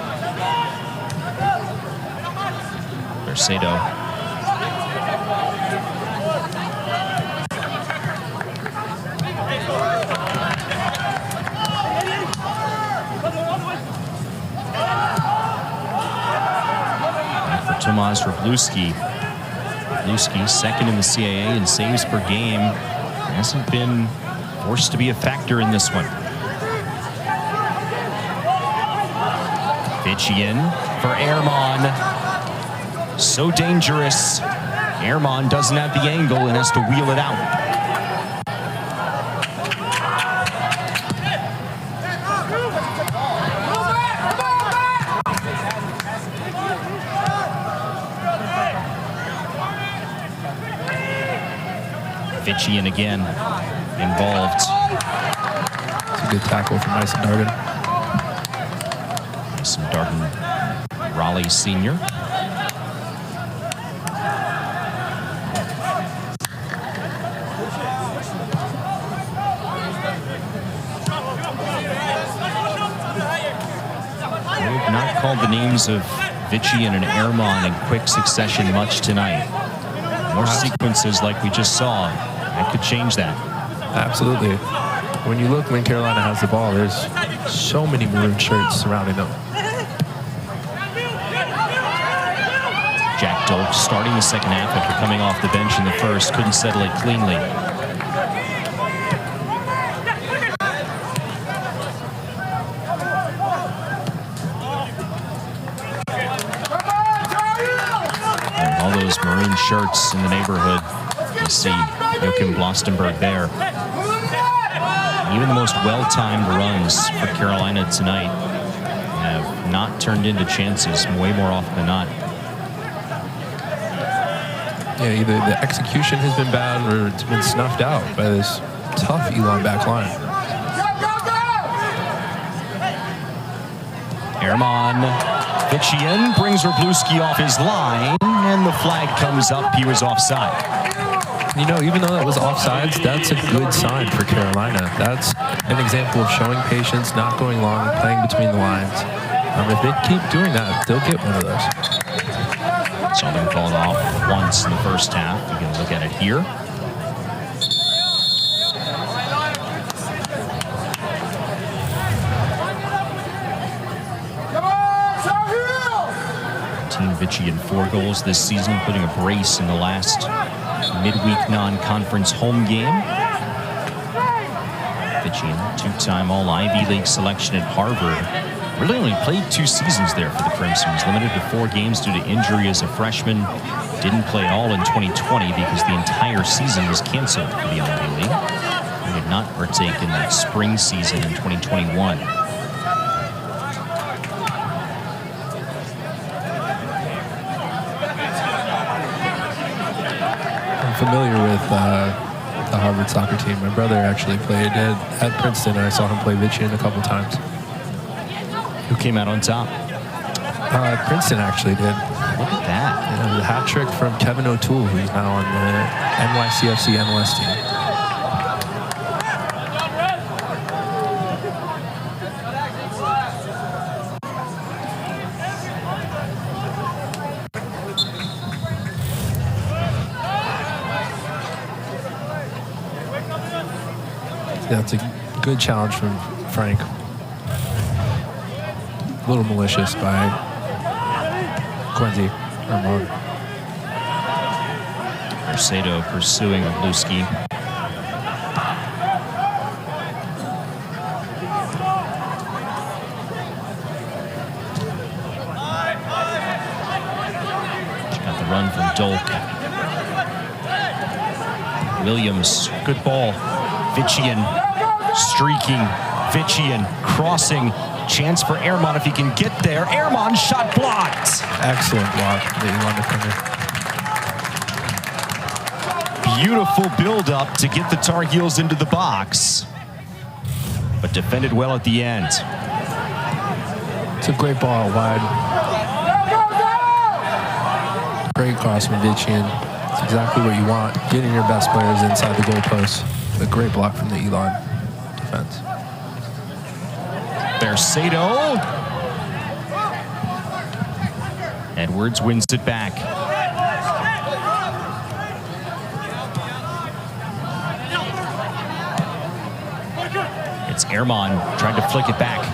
Sato. Back for Tomasz Wroblewski. Wroblewski, second in the CAA in saves per game. Hasn't been forced to be a factor in this one. Fitchian for Ehrman. So dangerous. Ehrman doesn't have the angle and has to wheel it out. Fitchian again involved. It's a good tackle from Mason Darden. Mason Darden, Raleigh senior. Called the names of Fitchian and Ehrman in quick succession much tonight. More sequences like we just saw. That could change that. Absolutely. When you look when Carolina has the ball, there's so many maroon shirts surrounding them. Jack Dolk starting the second half after coming off the bench in the first. Couldn't settle it cleanly. Maroon shirts in the neighborhood. You see Joachim Blostenberg there. Even the most well-timed runs for Carolina tonight have not turned into chances way more often than not. Yeah, either the execution has been bad or it's been snuffed out by this tough Elon back line. Ehrman. Fitchian brings Wroblewski off his line, and the flag comes up. He was offside. You know, even though that was offsides, that's a good sign for Carolina. That's an example of showing patience, not going long, playing between the lines. If they keep doing that, they'll get one of those. Saw them called off once in the first half. You can look at it here. Fitchian 4 goals this season, including a brace in the last midweek non-conference home game. Fitchian, 2-time All-Ivy League selection at Harvard. Really only played 2 seasons there for the Crimsons. Limited to 4 games due to injury as a freshman. Didn't play at all in 2020 because the entire season was canceled for the Ivy League. He did not partake in that spring season in 2021. Familiar with the Harvard soccer team. My brother actually played at Princeton, and I saw him play Fitchian a couple times. Who came out on top? Princeton actually did. Look at that. Yeah, the hat trick from Kevin O'Toole, who's now on the NYCFC MLS team. That's a good challenge from Frank. A little malicious by Quincy. Mercedo pursuing Wroblewski. Got the run from Dolk. Williams, good ball. Vitchian streaking. Vitchian crossing. Chance for Ehrman if he can get there. Ehrman shot blocked. Excellent block. The Elon defender. Beautiful build-up to get the Tar Heels into the box, but defended well at the end. It's a great ball wide. Great cross from Vitchian. It's exactly what you want. Getting your best players inside the goalpost. A great block from the Elon defense. Bercedo. Edwards wins it back. It's Ehrman trying to flick it back.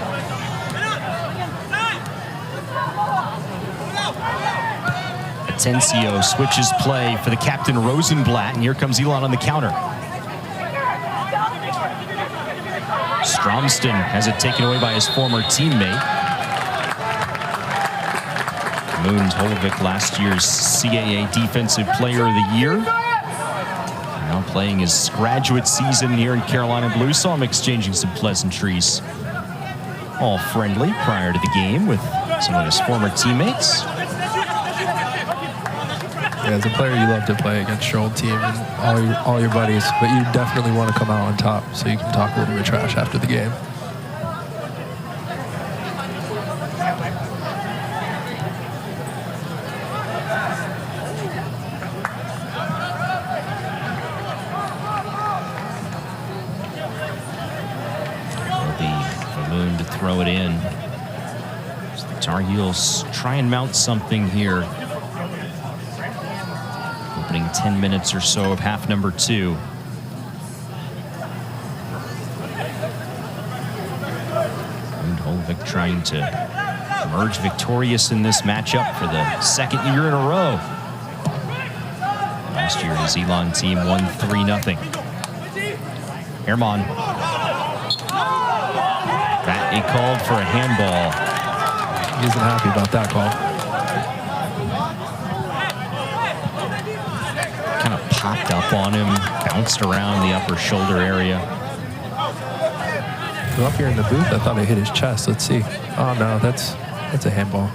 Atencio switches play for the captain Rosenblatt, and here comes Elon on the counter. Stromston has it taken away by his former teammate. Moon Tolovic, last year's CAA Defensive Player of the Year. Now playing his graduate season here in Carolina Blue. Saw him exchanging some pleasantries. All friendly prior to the game with some of his former teammates. Yeah, as a player, you love to play against your old team and all your buddies, but you definitely want to come out on top so you can talk a little bit of trash after the game. It'll be Moon to throw it in. So the Tar Heels try and mount something here. Opening 10 minutes or so of half number 2. And Holvik trying to emerge victorious in this matchup for the second year in a row. Last year, his Elon team won 3-0. Ehrman. That he called for a handball. He isn't happy about that call. Kind of popped up on him, bounced around the upper shoulder area. Well, up here in the booth, I thought I hit his chest. Let's see. Oh no, that's a handball.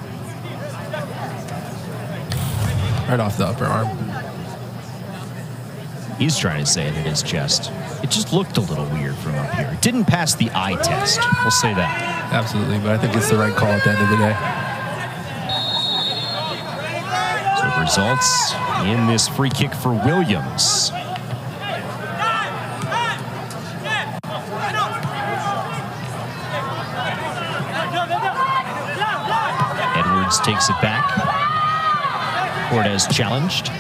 Right off the upper arm. He's trying to say it hit his chest. It just looked a little weird from up here. It didn't pass the eye test. We'll say that. Absolutely, but I think it's the right call at the end of the day. So results in this free kick for Williams. Edwards takes it back. Cortez challenged.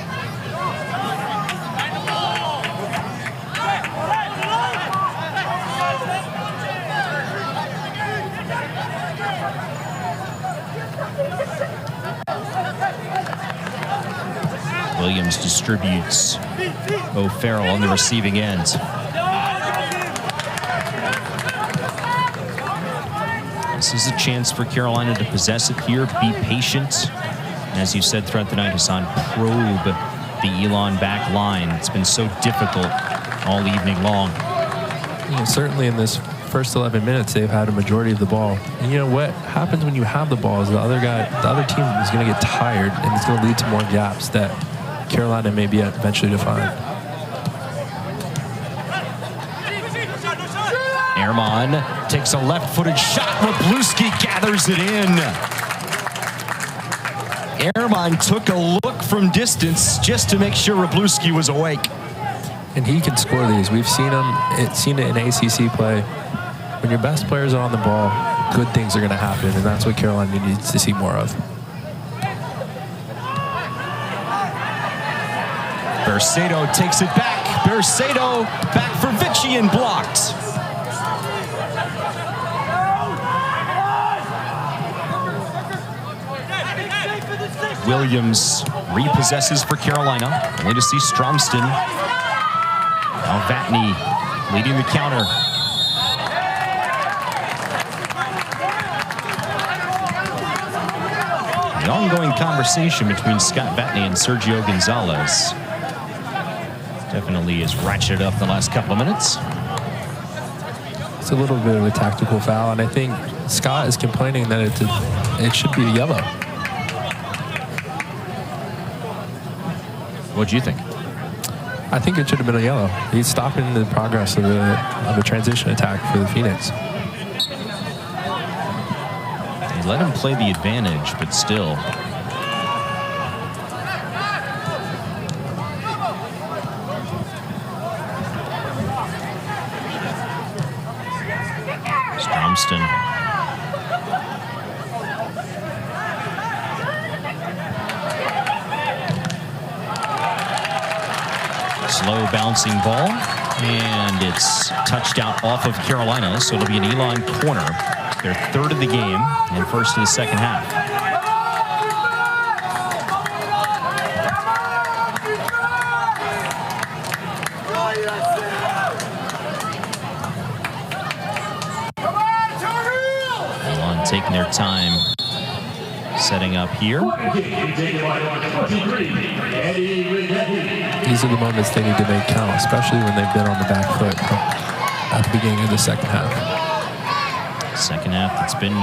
Williams distributes. O'Farrell on the receiving end. This is a chance for Carolina to possess it here, be patient. As you said throughout the night, Hassan, probe the Elon back line. It's been so difficult all evening long. You know, certainly in this first 11 minutes, they've had a majority of the ball. And you know what happens when you have the ball is the other team is going to get tired, and it's going to lead to more gaps that Carolina may be eventually to find. Ehrman takes a left-footed shot. Wroblewski gathers it in. Ehrman took a look from distance just to make sure Wroblewski was awake. And he can score these. We've seen it in ACC play. When your best players are on the ball, good things are going to happen, and that's what Carolina needs to see more of. Bercedo takes it back. Bercedo back for Vitchian, blocked. Williams repossesses for Carolina, only to see Stromston. Now Vatney leading the counter. The ongoing conversation between Scott Vatney and Sergio Gonzalez definitely has ratcheted up the last couple of minutes. It's a little bit of a tactical foul, and I think Scott is complaining that it should be a yellow. What do you think? I think it should have been a yellow. He's stopping the progress of a transition attack for the Phoenix. They let him play the advantage, but still. Stromston. Slow bouncing ball, and it's touched out off of Carolina, so it'll be an Elon corner. Their third of the game and first of the second half. Elon taking their time, setting up here. These are the moments they need to make count, especially when they've been on the back foot at the beginning of the second half. Second half that's been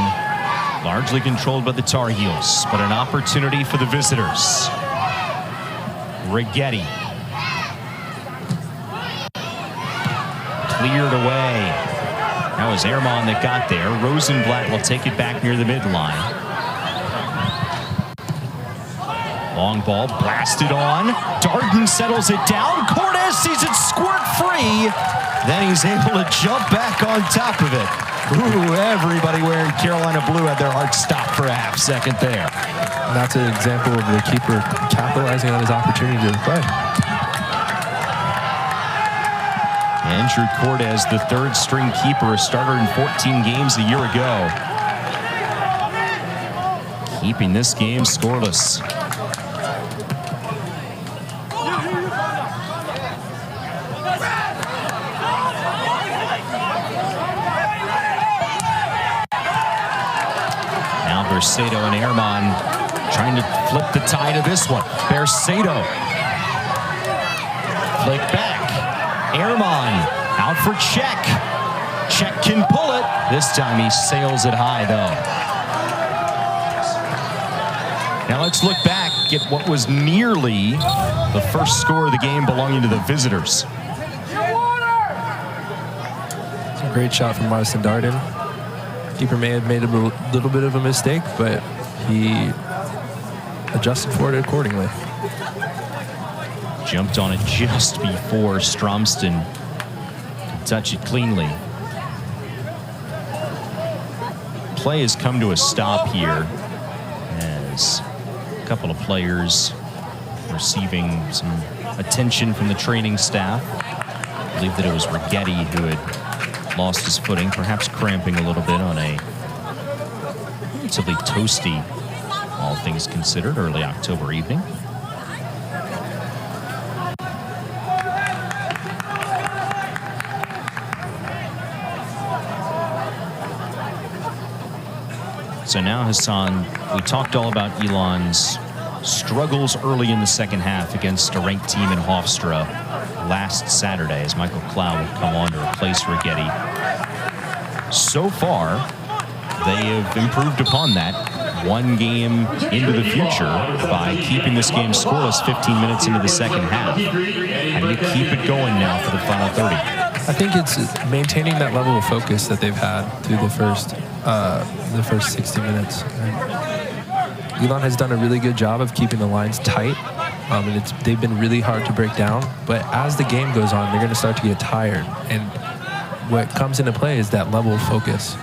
largely controlled by the Tar Heels, but an opportunity for the visitors. Rigetti. Cleared away. That was Ehrman that got there. Rosenblatt will take it back near the midline. Long ball blasted on. Darden settles it down. Cortez sees it squirt free. Then he's able to jump back on top of it. Ooh, everybody wearing Carolina blue had their heart stopped for a half second there. And that's an example of the keeper capitalizing on his opportunity to play. Andrew Cortez, the third string keeper, a starter in 14 games a year ago. Keeping this game scoreless. Bercedo and Ehrman trying to flip the tide of this one. Bercedo. Flick back. Ehrman out for Check. Check can pull it. This time he sails it high, though. Now let's look back at what was nearly the first score of the game belonging to the visitors. It's a great shot from Marcin Darden. Keeper may have made a little bit of a mistake, but he adjusted for it accordingly. Jumped on it just before Stromston could touch it cleanly. Play has come to a stop here as a couple of players receiving some attention from the training staff. I believe that it was Rigetti who had lost his footing, perhaps cramping a little bit on a relatively toasty, all things considered, early October evening. So now, Hassan, we talked all about Elon's struggles early in the second half against a ranked team in Hofstra last Saturday as Michael Clow would come on to replace Rigetti. So far, they have improved upon that one game into the future by keeping this game scoreless 15 minutes into the second half. How do you keep it going now for the final 30? I think it's maintaining that level of focus that they've had through the first 60 minutes. Elon has done a really good job of keeping the lines tight. And they've been really hard to break down. But as the game goes on, they're going to start to get tired. And what comes into play is that level of focus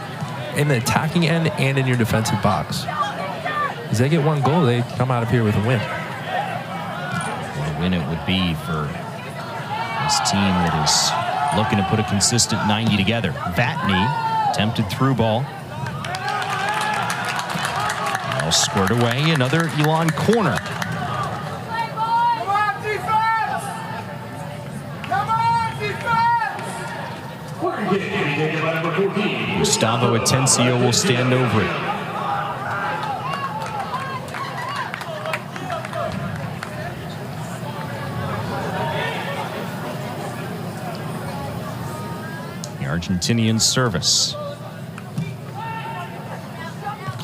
in the attacking end and in your defensive box. As they get one goal, they come out of here with a win. What a win it would be for this team that is looking to put a consistent 90 together. Vatney, tempted through ball. Ball squared away. Another Elon corner. Come on, defense! Come on, defense! Corner kick to be taken by number 14. Gustavo Atencio will stand over it. The Argentinian service.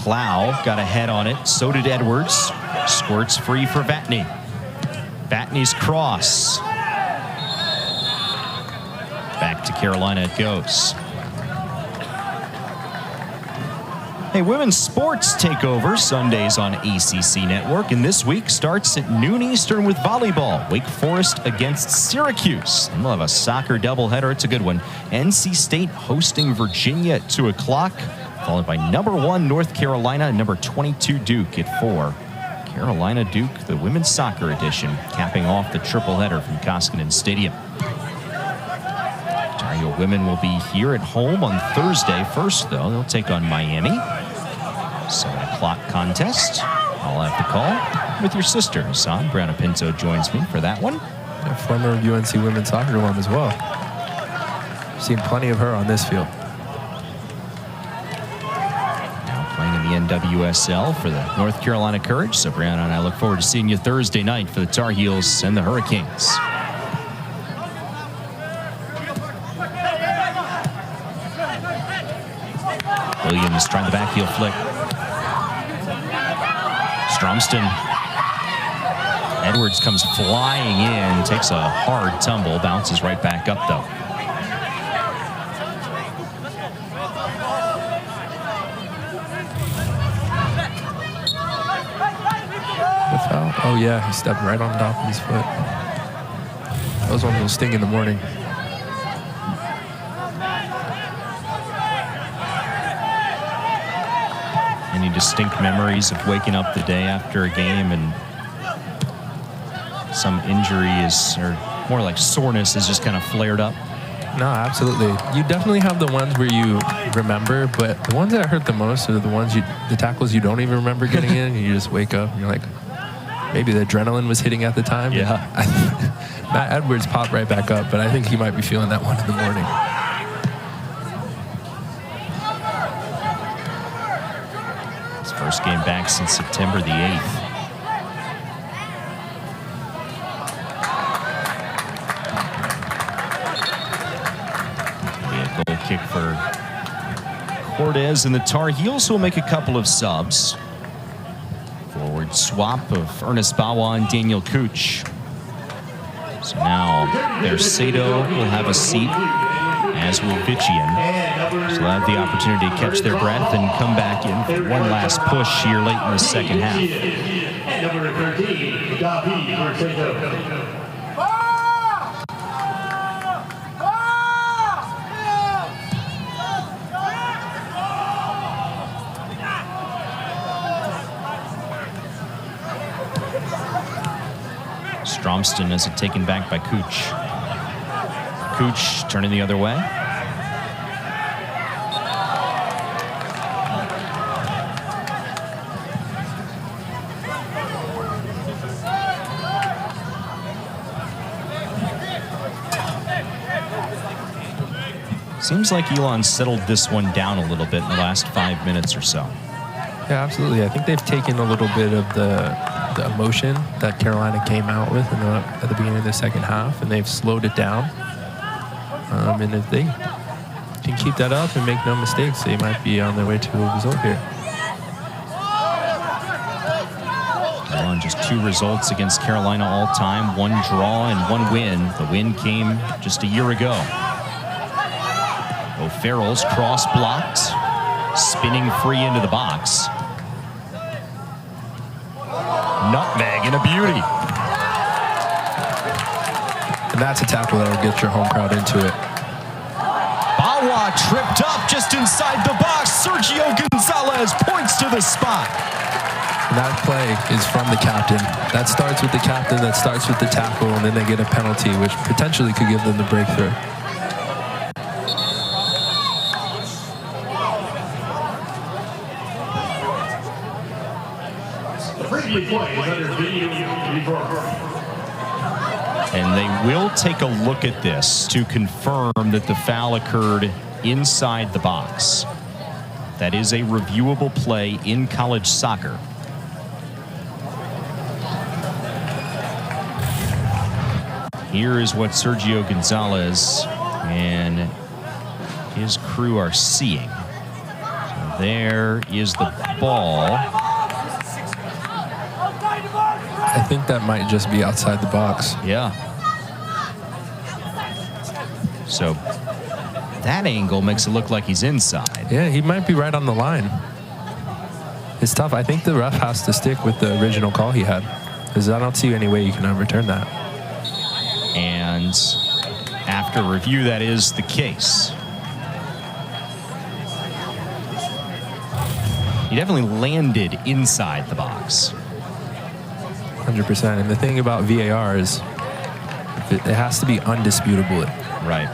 Clow got a head on it. So did Edwards. Squirts free for Vatney. Vatney's cross. Back to Carolina it goes. Hey, women's sports take over Sundays on ACC Network, and this week starts at noon Eastern with volleyball. Wake Forest against Syracuse. And we'll have a soccer doubleheader. It's a good one. NC State hosting Virginia at 2 o'clock, followed by number 1 North Carolina and number 22 Duke at 4. Carolina Duke, the women's soccer edition, capping off the tripleheader from Koskinen Stadium. Ontario women will be here at home on Thursday. First, though, they'll take on Miami. 7 o'clock contest. I'll have the call with your sister, Hassan. Brianna Pinto joins me for that one. A former UNC women's soccer alum as well. Seen plenty of her on this field. Now playing in the NWSL for the North Carolina Courage. So Brianna and I look forward to seeing you Thursday night for the Tar Heels and the Hurricanes. Williams trying the back heel flick. Stromston. Edwards comes flying in, takes a hard tumble, bounces right back up though. The foul. Oh yeah, he stepped right on top of his foot. That was one of those sting in the morning. Any distinct memories of waking up the day after a game and some injury or more like soreness is just kind of flared up? No, absolutely. You definitely have the ones where you remember, but the ones that hurt the most are the tackles you don't even remember getting in, and you just wake up and you're like, maybe the adrenaline was hitting at the time. Yeah. Matt Edwards popped right back up, but I think he might be feeling that one in the morning. First game back since September the 8th. A goal kick for Cortez and the Tar Heels, who will make a couple of subs. Forward swap of Ernest Bawa and Daniel Cooch. So now their Sato will have a seat, as will Vichian. So they'll have the opportunity to catch their breath and come back in for one last push here late in the second half. And number 13, Davi for Sato. Stromston has it taken back by Cooch. Cooch turning the other way. Seems like Elon settled this one down a little bit in the last 5 minutes or so. Yeah, absolutely. I think they've taken a little bit of the emotion that Carolina came out with at the beginning of the second half, and they've slowed it down. And if they can keep that up and make no mistakes, they might be on their way to a result here. On just 2 results against Carolina all time, 1 draw and 1 win. The win came just a year ago. O'Farrell's cross blocked, spinning free into the box. Nutmeg and a beauty. And that's a tackle that will get your home crowd into it. Bawa tripped up just inside the box. Sergio Gonzalez points to the spot. And that play is from the captain. That starts with the captain, that starts with the tackle, and then they get a penalty, which potentially could give them the breakthrough. immediate play is under video review. And they will take a look at this to confirm that the foul occurred inside the box. That is a reviewable play in college soccer. Here is what Sergio Gonzalez and his crew are seeing. So there is the ball. I think that might just be outside the box. Yeah. So that angle makes it look like he's inside. Yeah, he might be right on the line. It's tough. I think the ref has to stick with the original call he had, because I don't see any way you can overturn that. And after review, that is the case. He definitely landed inside the box. 100%. And the thing about VAR is it has to be undisputable. Right.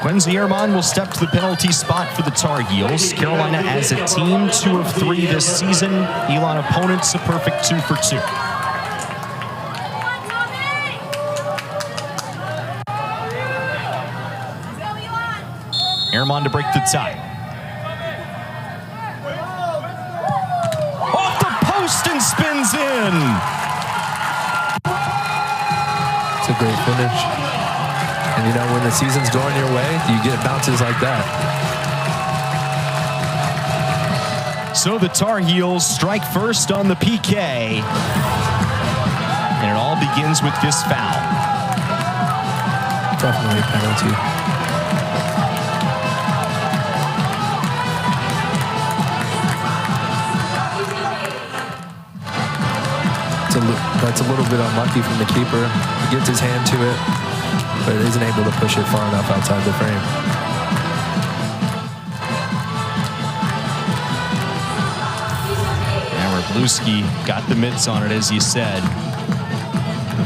Quincy Ehrman will step to the penalty spot for the Tar Heels. Carolina as a team, 2 of 3 this season. Elon opponents, a perfect 2 for 2. Ehrman to break the tie. Off the post and spins in. It's a great finish. And you know, when the season's going your way, you get bounces like that. So the Tar Heels strike first on the PK. And it all begins with this foul. Definitely a penalty. That's a little bit unlucky from the keeper. He gets his hand to it, but isn't able to push it far enough outside the frame. Now Bluski got the mitts on it, as you said.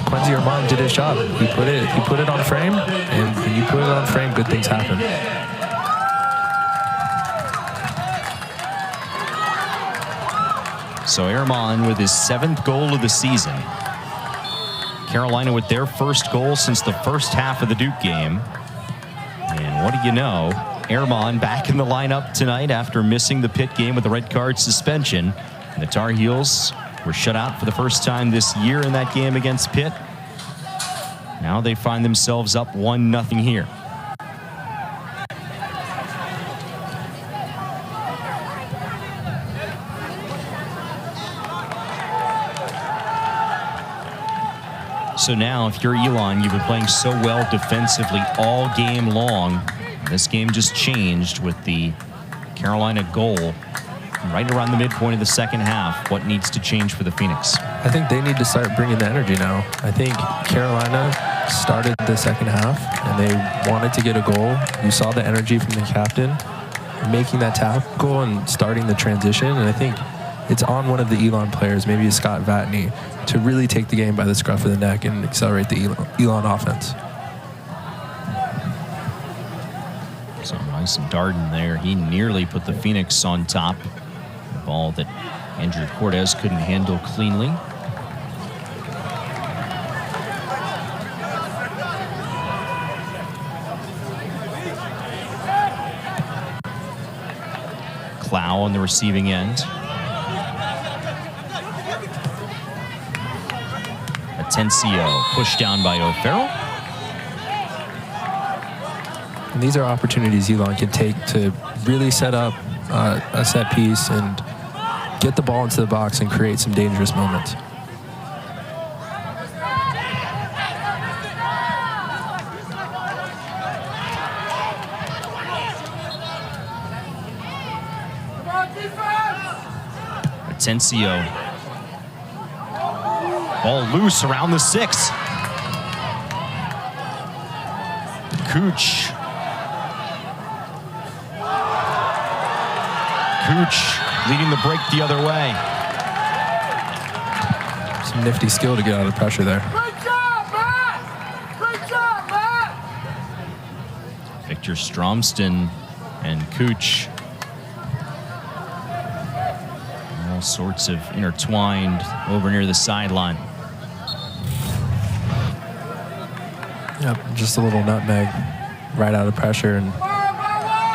Quincy Ehrman did his job. He put it on frame, and when you put it on frame, good things happen. So Ehrman with his 7th goal of the season. Carolina with their first goal since the first half of the Duke game. And what do you know? Ehrman back in the lineup tonight after missing the Pitt game with a red card suspension. And the Tar Heels were shut out for the first time this year in that game against Pitt. Now they find themselves up 1-0 here. So now, if you're Elon, you've been playing so well defensively all game long. This game just changed with the Carolina goal right around the midpoint of the second half. What needs to change for the Phoenix? I think they need to start bringing the energy now. I think Carolina started the second half, and they wanted to get a goal. You saw the energy from the captain making that tackle and starting the transition, and I think it's on one of the Elon players, maybe Scott Vatney, to really take the game by the scruff of the neck and accelerate the Elon offense. So nice and Darden there. He nearly put the Phoenix on top. The ball that Andrew Cortez couldn't handle cleanly. Clow on the receiving end. Atencio pushed down by O'Farrell. And these are opportunities Elon can take to really set up a set piece and get the ball into the box and create some dangerous moments. Atencio. Ball loose around the 6. Cooch. Cooch leading the break the other way. Some nifty skill to get out of pressure there. Great job, Matt! Great job, Matt! Victor Stromston and Cooch. All sorts of intertwined over near the sideline. Yep, just a little nutmeg right out of pressure. And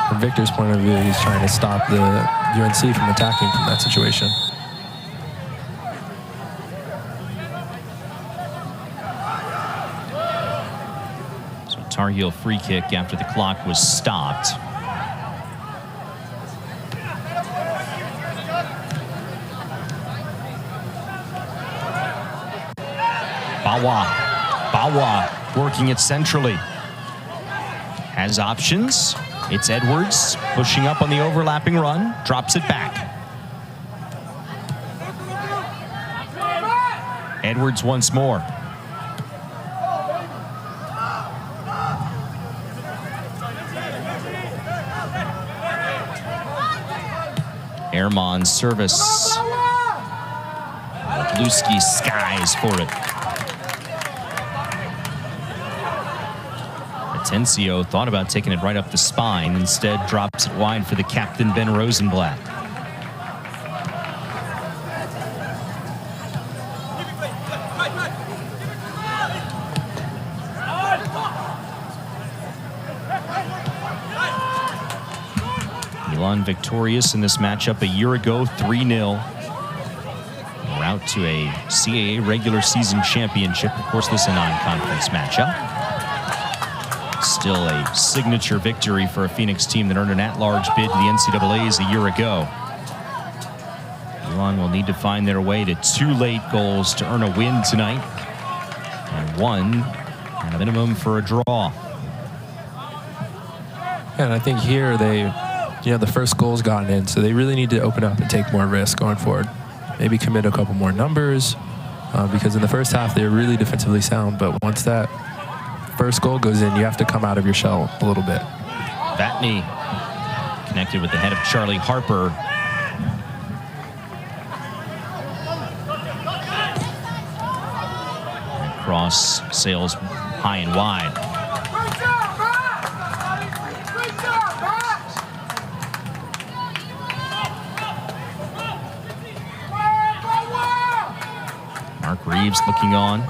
from Victor's point of view, he's trying to stop the UNC from attacking from that situation. So Tar Heel free kick after the clock was stopped. Bawa working it centrally. Has options. It's Edwards pushing up on the overlapping run. Drops it back. Edwards once more. Airmon service. Bluski skies for it. Atencio thought about taking it right up the spine. Instead, drops it wide for the captain, Ben Rosenblatt. Elon victorious in this matchup a year ago, 3-0. We're out to a CAA regular season championship. Of course, this is a non-conference matchup. Still a signature victory for a Phoenix team that earned an at-large bid to the NCAAs a year ago. Elon will need to find their way to 2 late goals to earn a win tonight, and 1 at a minimum for a draw. And I think here the first goal's gotten in, so they really need to open up and take more risk going forward. Maybe commit a couple more numbers, because in the first half they were really defensively sound, but once that first goal goes in, you have to come out of your shell a little bit. Vatney connected with the head of Charlie Harper. And cross sails high and wide. Great job, Matt! Great job, Matt! Mark Reeves looking on.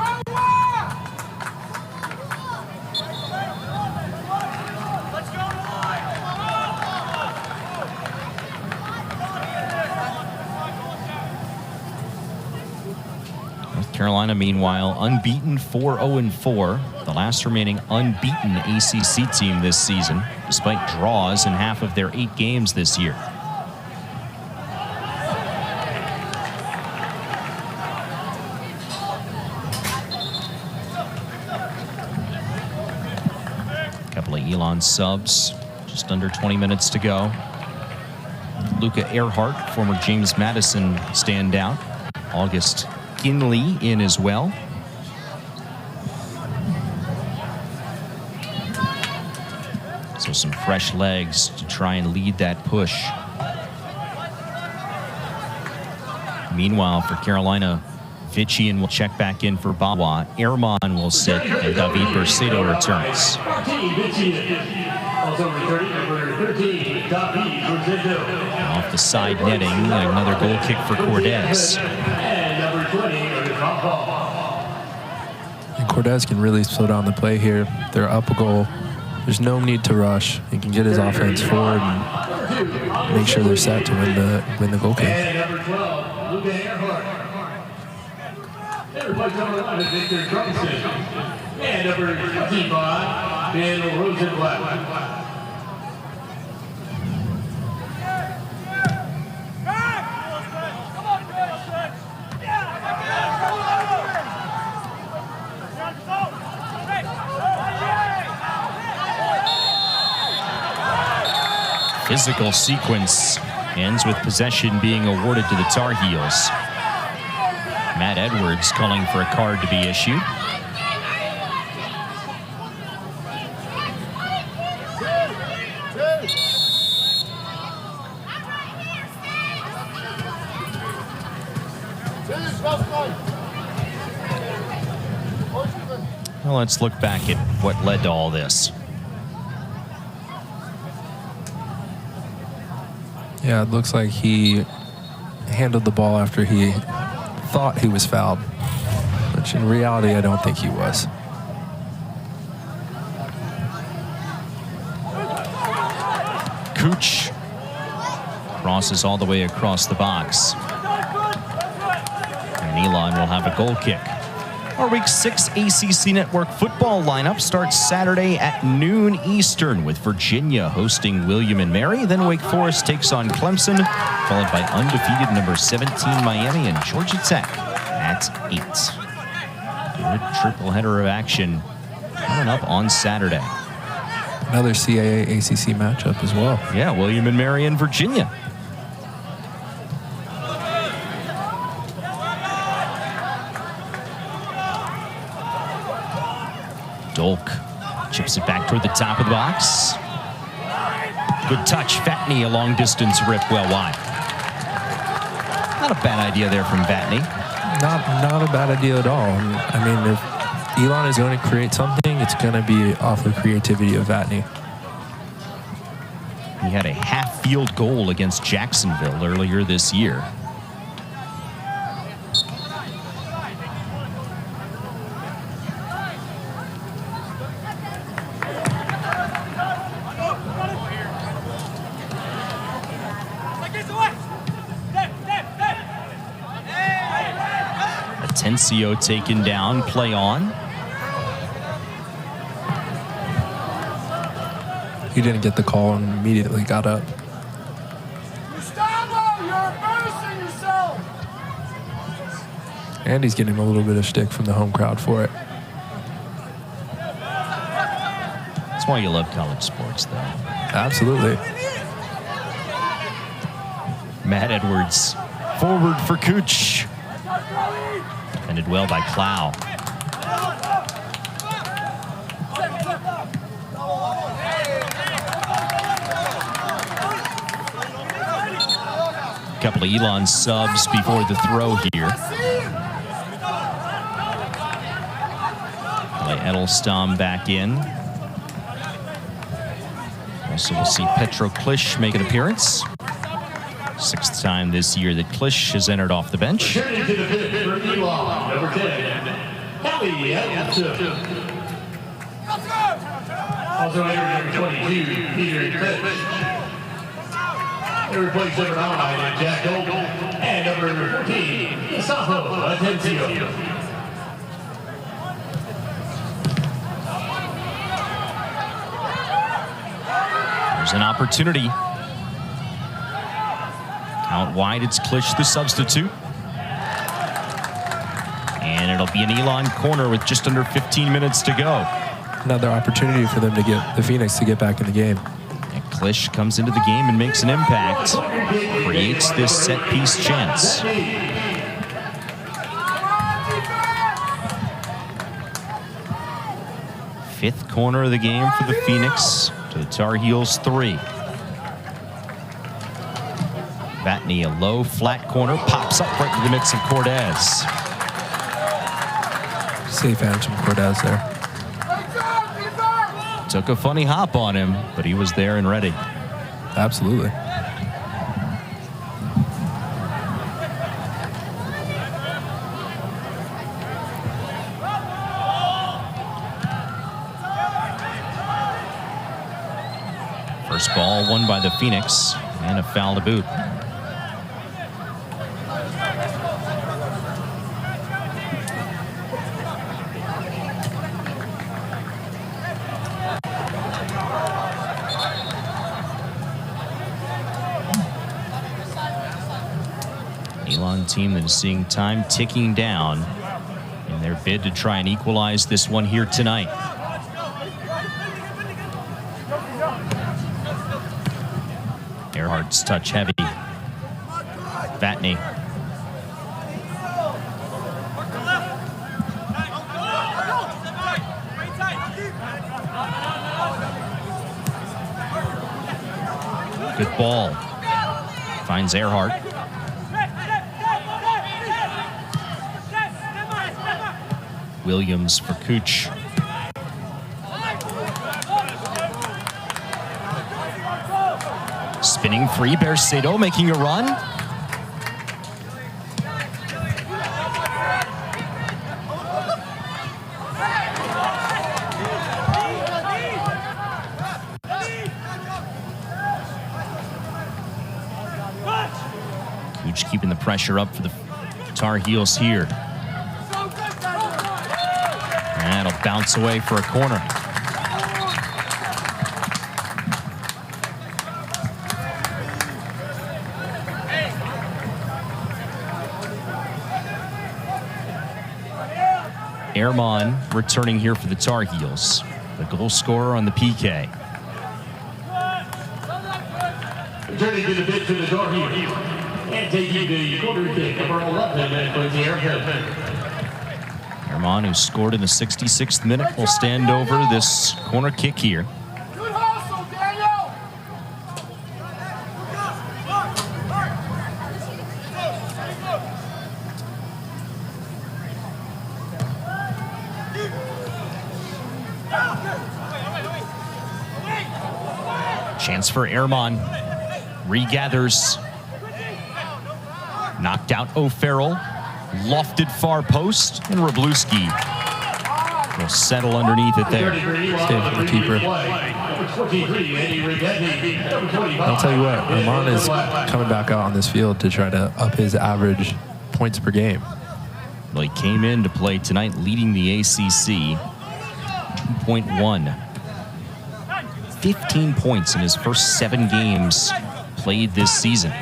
Carolina, meanwhile, unbeaten 4-0-4, the last remaining unbeaten ACC team this season, despite draws in half of their 8 games this year. A couple of Elon subs, just under 20 minutes to go. Luca Earhart, former James Madison standout. August Kinley in as well. So some fresh legs to try and lead that push. Meanwhile, for Carolina, Vichian will check back in for Bawa. Airmon will sit, and David Bercedo returns. Off the side netting, another goal kick for Cordes. And Cordes can really slow down the play here. They're up a goal. There's no need to rush. He can get his offense forward and make sure they're set to win the goal kick. And number 12, Luca Earhart. And replaced number 11, Victor Stromston. And number 25, Ben Rosenblatt. Physical sequence ends with possession being awarded to the Tar Heels. Matt Edwards calling for a card to be issued. Well, let's look back at what led to all this. Yeah, it looks like he handled the ball after he thought he was fouled, which in reality, I don't think he was. Cooch crosses all the way across the box. And Elon will have a goal kick. Our Week 6 ACC Network football lineup starts Saturday at noon Eastern with Virginia hosting William & Mary. Then Wake Forest takes on Clemson, followed by undefeated number 17 Miami and Georgia Tech at 8. Good triple header of action coming up on Saturday. Another CAA ACC matchup as well. Yeah, William & Mary and Virginia. Dolk chips it back toward the top of the box. Good touch. Vatney, a long distance rip well wide. Not a bad idea there from Vatney. Not a bad idea at all. I mean, if Elon is going to create something, it's going to be off the creativity of Vatney. He had a half field goal against Jacksonville earlier this year. Atencio taken down, play on. He didn't get the call and immediately got up. Gustavo, you're embarrassing yourself. And he's getting a little bit of shtick from the home crowd for it. That's why you love college sports, though. Absolutely. Matt Edwards forward for Cooch. Defended well by Clow. A couple of Elon subs before the throw here. Play Edelstam back in. Also, we'll see Petro Klisch make an appearance. 6th time this year that Klisch has entered off the bench. Returning to the pit for Elon, number 10, Kelly Edson. Also entered number 22, Peter Klisch. They replace number 9, Jack Gold, and number 14, Gustavo Atencio. There's an opportunity. Out wide, it's Klisch, the substitute. And it'll be an Elon corner with just under 15 minutes to go. Another opportunity for them to get the Phoenix to get back in the game. And Klisch comes into the game and makes an impact. Creates this set piece chance. Fifth corner of the game for the Phoenix. To the Tar Heels 3. Vatney, a low, flat corner, pops up right in the midst of Cortez. Safe hands from Cortez there. Took a funny hop on him, but he was there and ready. Absolutely. First ball won by the Phoenix, and a foul to boot. Elon team that is seeing time ticking down in their bid to try and equalize this one here tonight. Earhart's touch heavy. Vatney. Good ball. Finds Earhart. Williams for Cooch. Spinning free, Bercedo making a run. Cooch keeping the pressure up for the Tar Heels here. And it'll bounce away for a corner. Ehrman returning here for the Tar Heels, the goal scorer on the PK. Returning to the pitch for the Tar Heels and taking the corner kick, number 11, and Quincy Ehrman, who scored in the 66th minute, will stand over this corner kick here. Good hustle, Daniel! Chance for Ehrman. Regathers. Knocked out O'Farrell. Lofted far post. And Wroblewski will settle underneath it there. Stay for the keeper. I'll tell you what, Ehrman is coming back out on this field to try to up his average points per game. Well, he came in to play tonight leading the ACC. 2.1. 15 points in his first 7 games played this season.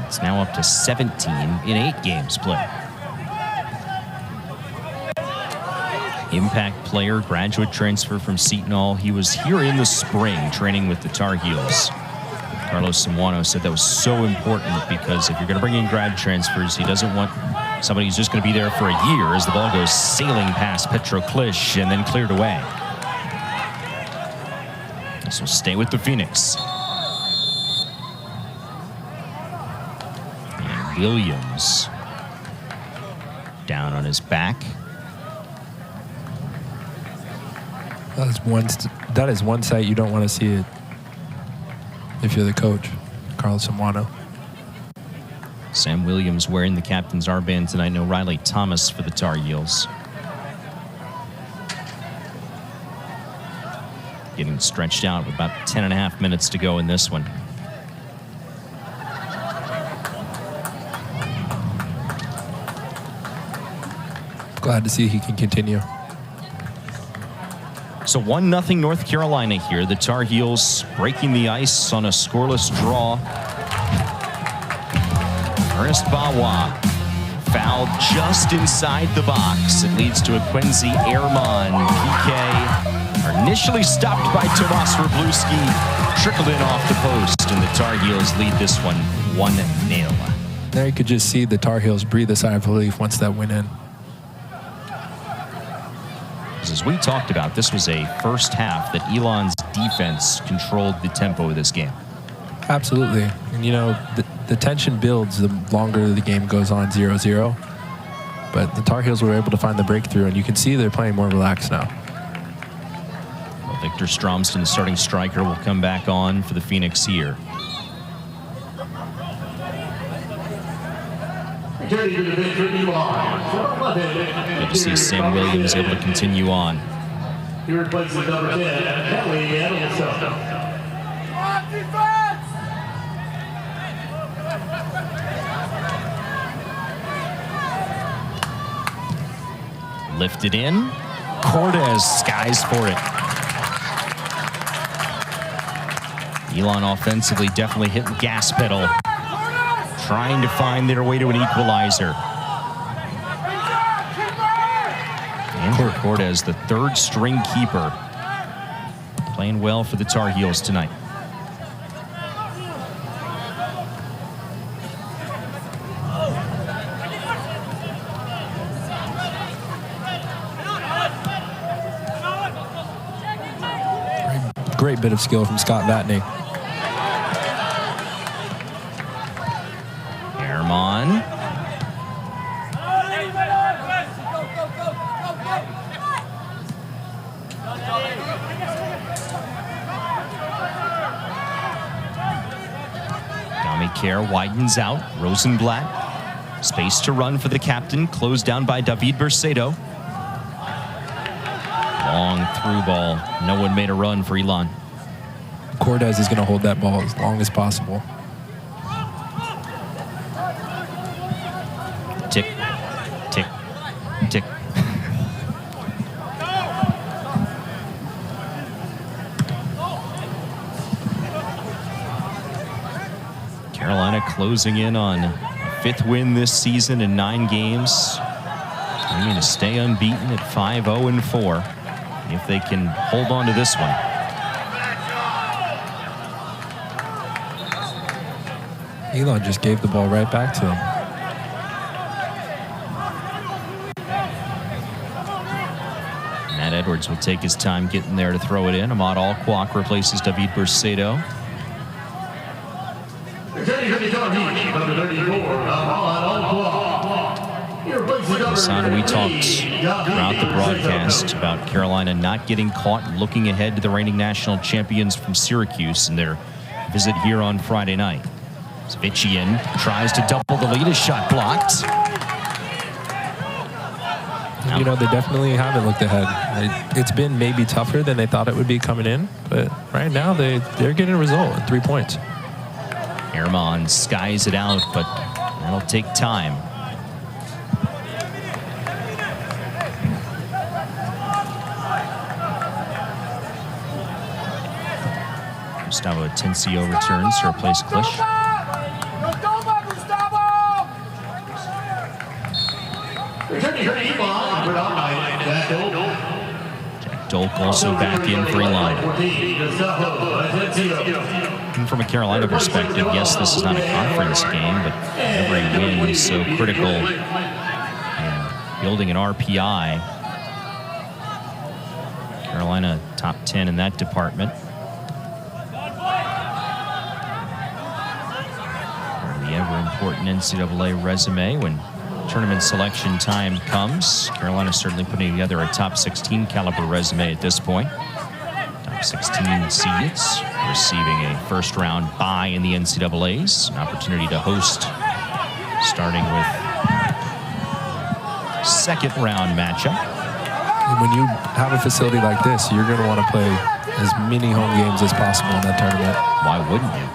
It's now up to 17 in 8 games played. Impact player, graduate transfer from Seton Hall. He was here in the spring training with the Tar Heels. Carlos Samuano said that was so important because if you're going to bring in grad transfers, he doesn't want somebody who's just going to be there for a year as the ball goes sailing past Petro Klisch and then cleared away. This will stay with the Phoenix. And Williams down on his back. That is one sight you don't want to see it if you're the coach, Carlos Samuano. Sam Williams wearing the captain's armband tonight. No Riley Thomas for the Tar Heels. Getting stretched out with about 10.5 minutes to go in this one. Glad to see he can continue. So 1-0 North Carolina here. The Tar Heels breaking the ice on a scoreless draw. Ernest Bawa fouled just inside the box. It leads to a Quincy Ehrman PK. Initially stopped by Tomas Wroblewski, trickled in off the post, and the Tar Heels lead this one 1-0. There you could just see the Tar Heels breathe a sigh of relief once that went in. As we talked about, this was a first half that Elon's defense controlled the tempo of this game. Absolutely. And, you know, the tension builds the longer the game goes on 0-0. But the Tar Heels were able to find the breakthrough, and you can see they're playing more relaxed now. Well, Victor Stromston, the starting striker, will come back on for the Phoenix here. Good to see Sam Williams able to continue on. He replaces number 10, Kelly Edelson. Come on, defense! Lifted in. Cortez skies for it. Elon offensively definitely hitting the gas pedal, trying to find their way to an equalizer. Andrew Cortez, the third string keeper, playing well for the Tar Heels tonight. Great bit of skill from Scott Vatney. Ehrman. care, widens out. Rosenblatt, space to run for the captain, closed down by David Bercedo. Long through ball. No one made a run for Elon. Cortez is going to hold that ball as long as possible. Tick, tick, tick. Carolina closing in on a 5th win this season in 9 games. They're going to stay unbeaten at 5-0-4 if they can hold on to this one. Elon just gave the ball right back to him. Matt Edwards will take his time getting there to throw it in. Ahmad Alquak replaces David Bercedo. Son, we talked throughout the broadcast about Carolina not getting caught looking ahead to the reigning national champions from Syracuse in their visit here on Friday night. Svitchian tries to double the lead. His shot blocked. You know, they definitely haven't looked ahead. It's been maybe tougher than they thought it would be coming in, but right now they're getting a result at 3 points. Herman skies it out, but that'll take time. Gustavo Atencio returns to replace Klisch. Jack Dolk also back in for Elon. And from a Carolina perspective, yes, this is not a conference game, but every win is so critical in building an RPI. Carolina top 10 in that department. The ever-important NCAA resume when tournament selection time comes. Carolina certainly putting together a top 16 caliber resume at this point. Top 16 seeds receiving a first-round bye in the NCAAs. An opportunity to host, starting with second-round matchup. When you have a facility like this, you're going to want to play as many home games as possible in that tournament. Why wouldn't you?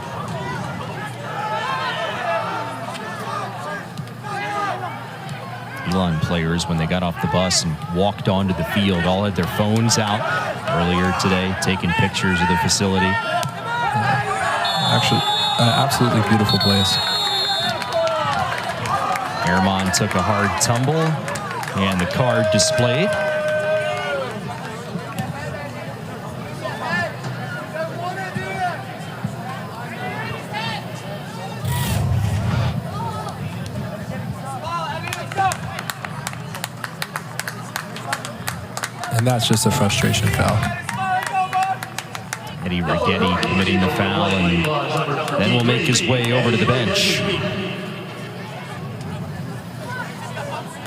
Elon players, when they got off the bus and walked onto the field, all had their phones out earlier today, taking pictures of the facility. Actually, absolutely beautiful place. Herman took a hard tumble, and the card displayed. And that's just a frustration foul. Eddie Rigetti committing the foul, and then will make his way over to the bench.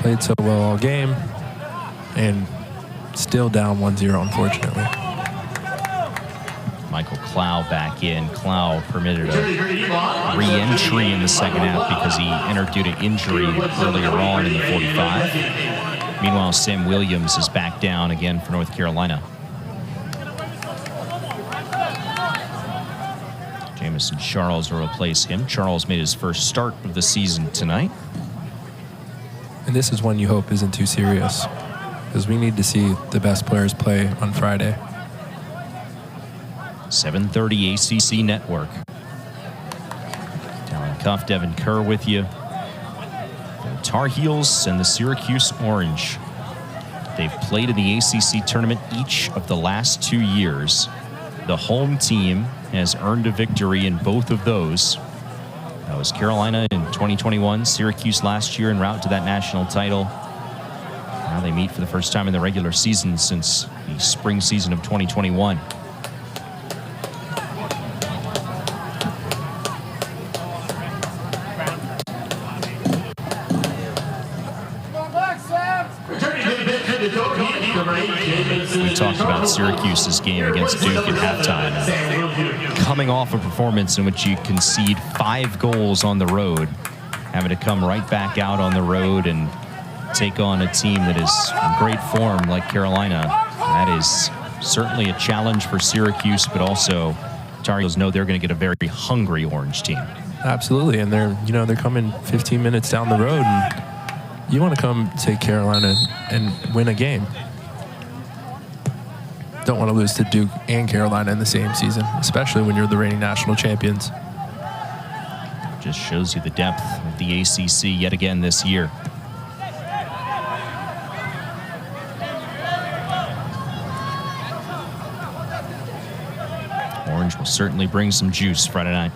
Played so well all game, and still down 1-0, unfortunately. Michael Clow back in. Clow permitted a re-entry in the second half because he entered due to injury earlier on in the 45. Meanwhile, Sam Williams is back down again for North Carolina. Jamison Charles will replace him. Charles made his first start of the season tonight. And this is one you hope isn't too serious, because we need to see the best players play on Friday. 7:30 ACC Network. Talon Cuff, Devin Kerr with you. The Tar Heels and the Syracuse Orange. They've played in the ACC tournament each of the last 2 years. The home team has earned a victory in both of those. That was Carolina in 2021, Syracuse last year en route to that national title. Now they meet for the first time in the regular season since the spring season of 2021. We talked about Syracuse's game against Duke at halftime. Coming off a performance in which you concede 5 goals on the road, having to come right back out on the road and take on a team that is in great form like Carolina. That is certainly a challenge for Syracuse, but also Tar Heels know they're going to get a very hungry Orange team. Absolutely, and they're coming 15 minutes down the road, and you want to come take Carolina and win a game. Don't want to lose to Duke and Carolina in the same season, especially when you're the reigning national champions. Just shows you the depth of the ACC yet again this year. Orange will certainly bring some juice Friday night.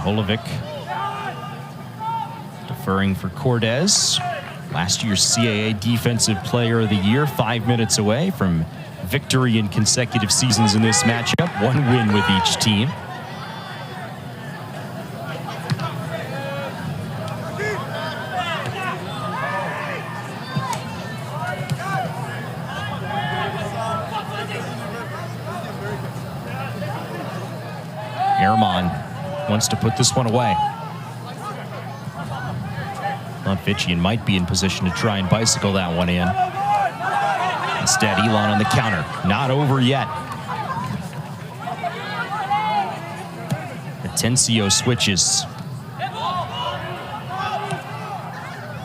Holovic deferring for Cordes. Last year's CAA Defensive Player of the Year, 5 minutes away from victory in consecutive seasons in this matchup. 1 win with each team. Airmon wants to put this one away. Fitchian might be in position to try and bicycle that one in. Instead, Elon on the counter. Not over yet. Atencio switches.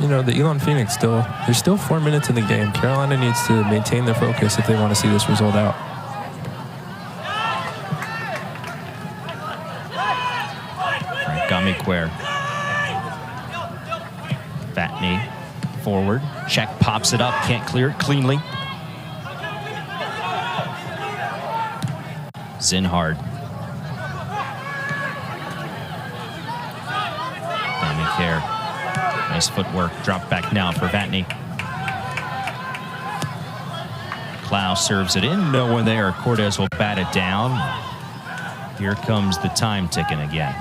You know, the Elon Phoenix there's still 4 minutes in the game. Carolina needs to maintain their focus if they want to see this result out. Gamiquer. Vatney forward. Check pops it up. Can't clear it cleanly. Zinhard. Gamiquer. Nice footwork. Drop back now for Vatney. Clow serves it in. No one there. Cordes will bat it down. Here comes the time ticking again.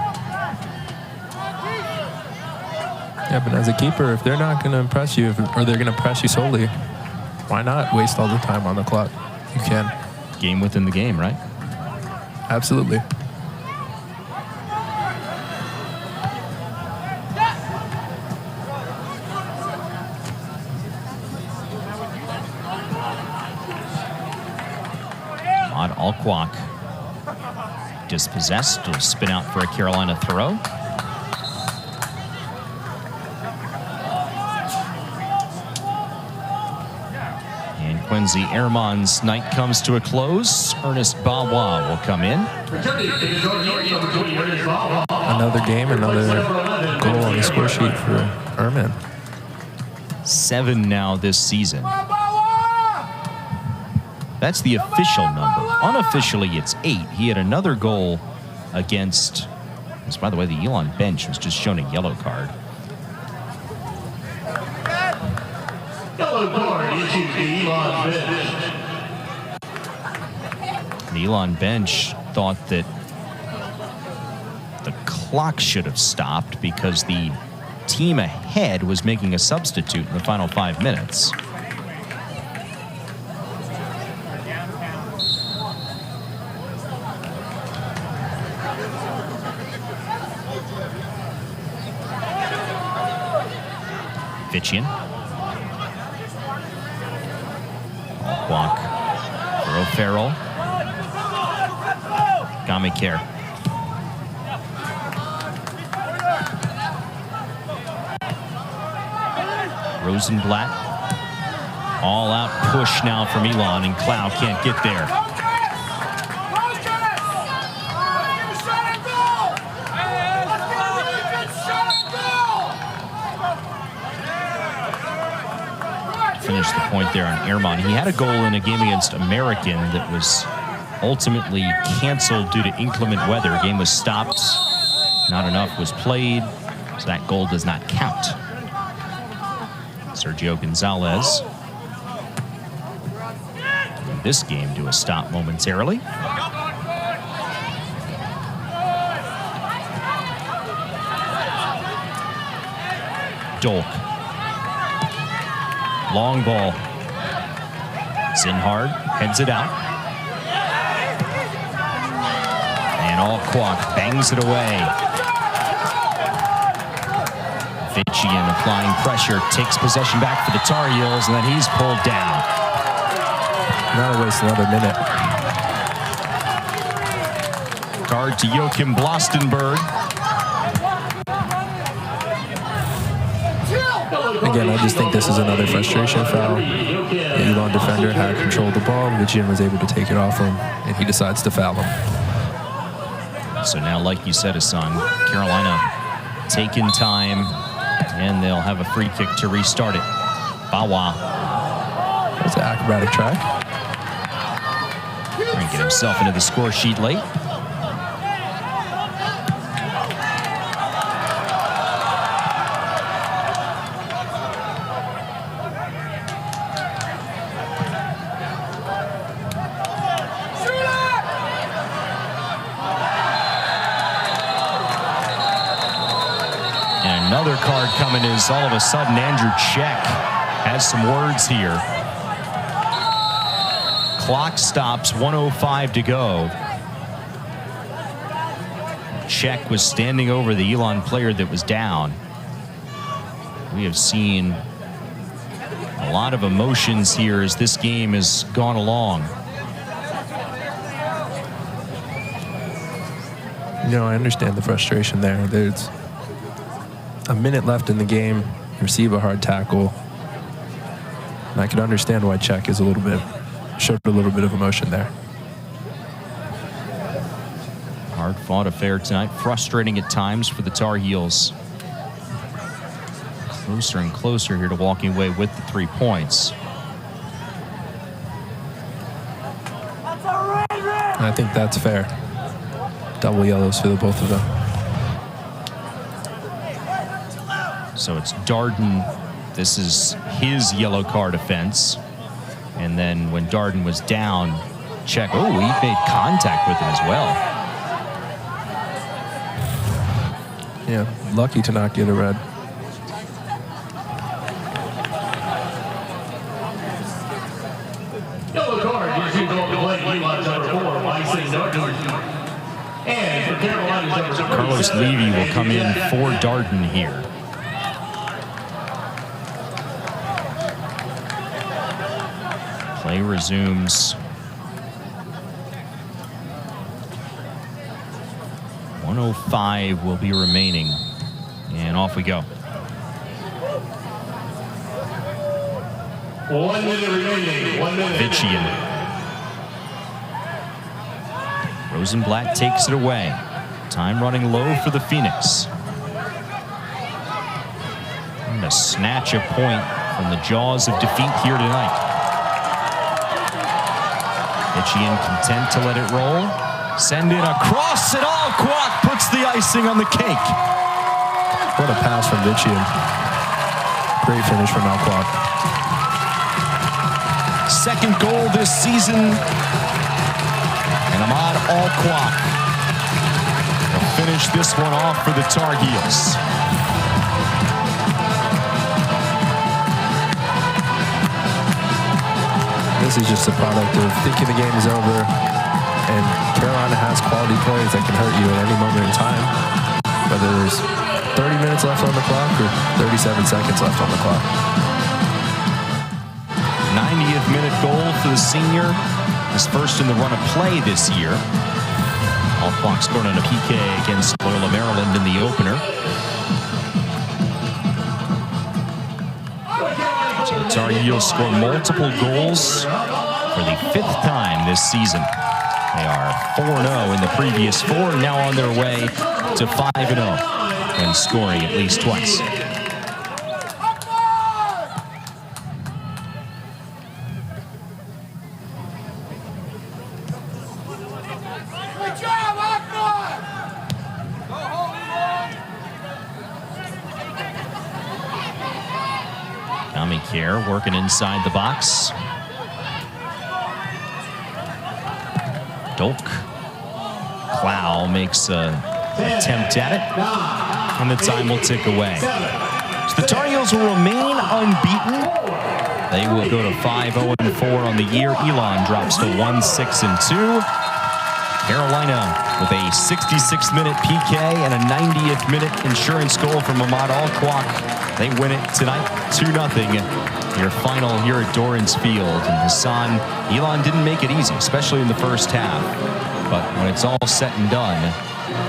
Yeah, but as a keeper, if they're not going to impress you, or they're going to press you solely, why not waste all the time on the clock? You can. Game within the game, right? Absolutely. Ahmad Alquak dispossessed. Will spin out for a Carolina throw. Quincy Airmon's night comes to a close. Ernest Bawa will come in. Another game, another goal on the score sheet for Ehrman. 7 now this season. That's the official number. Unofficially, it's 8. He had another goal against, by the way, the Elon bench was just shown a yellow card. The Elon bench thought that the clock should have stopped because the team ahead was making a substitute in the final 5 minutes. Fitchian. Walk for O'Farrell. Gamiquer. Rosenblatt. All out push now from Elon, and Clow can't get there. Finish the point there on Airmon. He had a goal in a game against American that was ultimately canceled due to inclement weather. Game was stopped. Not enough was played, so that goal does not count. Sergio Gonzalez. this game to a stop momentarily. Dolk. Long ball. Zinhard heads it out. And Alquak bangs it away. Vitchian applying pressure, takes possession back for the Tar Heels, and then he's pulled down. That'll waste another minute. Guard to Joachim Blastenberg. Again, I just think this is another frustration foul. The Elon defender had control of the ball. Vitchian was able to take it off him, and he decides to foul him. So now, like you said, Hassan, Carolina taking time, and they'll have a free kick to restart it. Bawa. That's an acrobatic try. Trying to get himself into the score sheet late. Another card coming is all of a sudden Andrew Czech has some words here. Clock stops, 1:05 to go. Czech was standing over the Elon player that was down. We have seen a lot of emotions here as this game has gone along. You know, I understand the frustration there. There's a minute left in the game, you receive a hard tackle. And I can understand why Czech is showed a little bit of emotion there. Hard fought affair tonight, frustrating at times for the Tar Heels. Closer and closer here to walking away with the 3 points. And I think that's fair. Double yellows for the both of them. So it's Darden. This is his yellow card offense. And then when Darden was down, Czech, he made contact with him as well. Yeah, lucky to not get a red. Yellow card, using the play, Elon's number 4, Bison Darden. And for Carolina's number 4, Carlos Levy will come in for Darden here. Play resumes. 1:05 will be remaining. And off we go. 1 minute remaining. 1 minute. Vitchian. Rosenblatt takes it away. Time running low for the Phoenix. And a snatch a point from the jaws of defeat here tonight. Vitchian content to let it roll. Send it across it all. Alquak puts the icing on the cake. What a pass from Vitchian. Great finish from Alquak. Second goal this season. And Ahmad Alquak will finish this one off for the Tar Heels. This is just a product of thinking the game is over, and Carolina has quality plays that can hurt you at any moment in time, whether there's 30 minutes left on the clock or 37 seconds left on the clock. 90th minute goal for the senior. His first in the run of play this year. Alquak scored on a PK against Loyola Maryland in the opener. So the Tar Heels score multiple goals for the 5th time this season. They are 4-0 in the previous 4, and now on their way to 5-0 when scoring at least twice. Care working inside the box. Dolk. Clow makes an attempt at it, and the time will tick away. So the Tar Heels will remain unbeaten. They will go to 5-0-4 on the year. Elon drops to 1-6-2. Carolina with a 66-minute PK and a 90th-minute insurance goal from Ahmad Al-Kwak. They win it tonight, 2-0. Your final here at Dorrance Field. And Hassan, Elon didn't make it easy, especially in the first half. But when it's all said and done,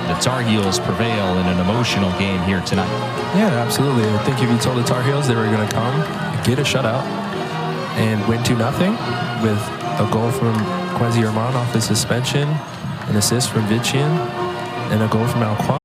the Tar Heels prevail in an emotional game here tonight. Yeah, absolutely. I think if you told the Tar Heels they were going to come, get a shutout, and win 2-0 with a goal from Quincy Herman off the suspension, an assist from Vichian, and a goal from Al-Kwak,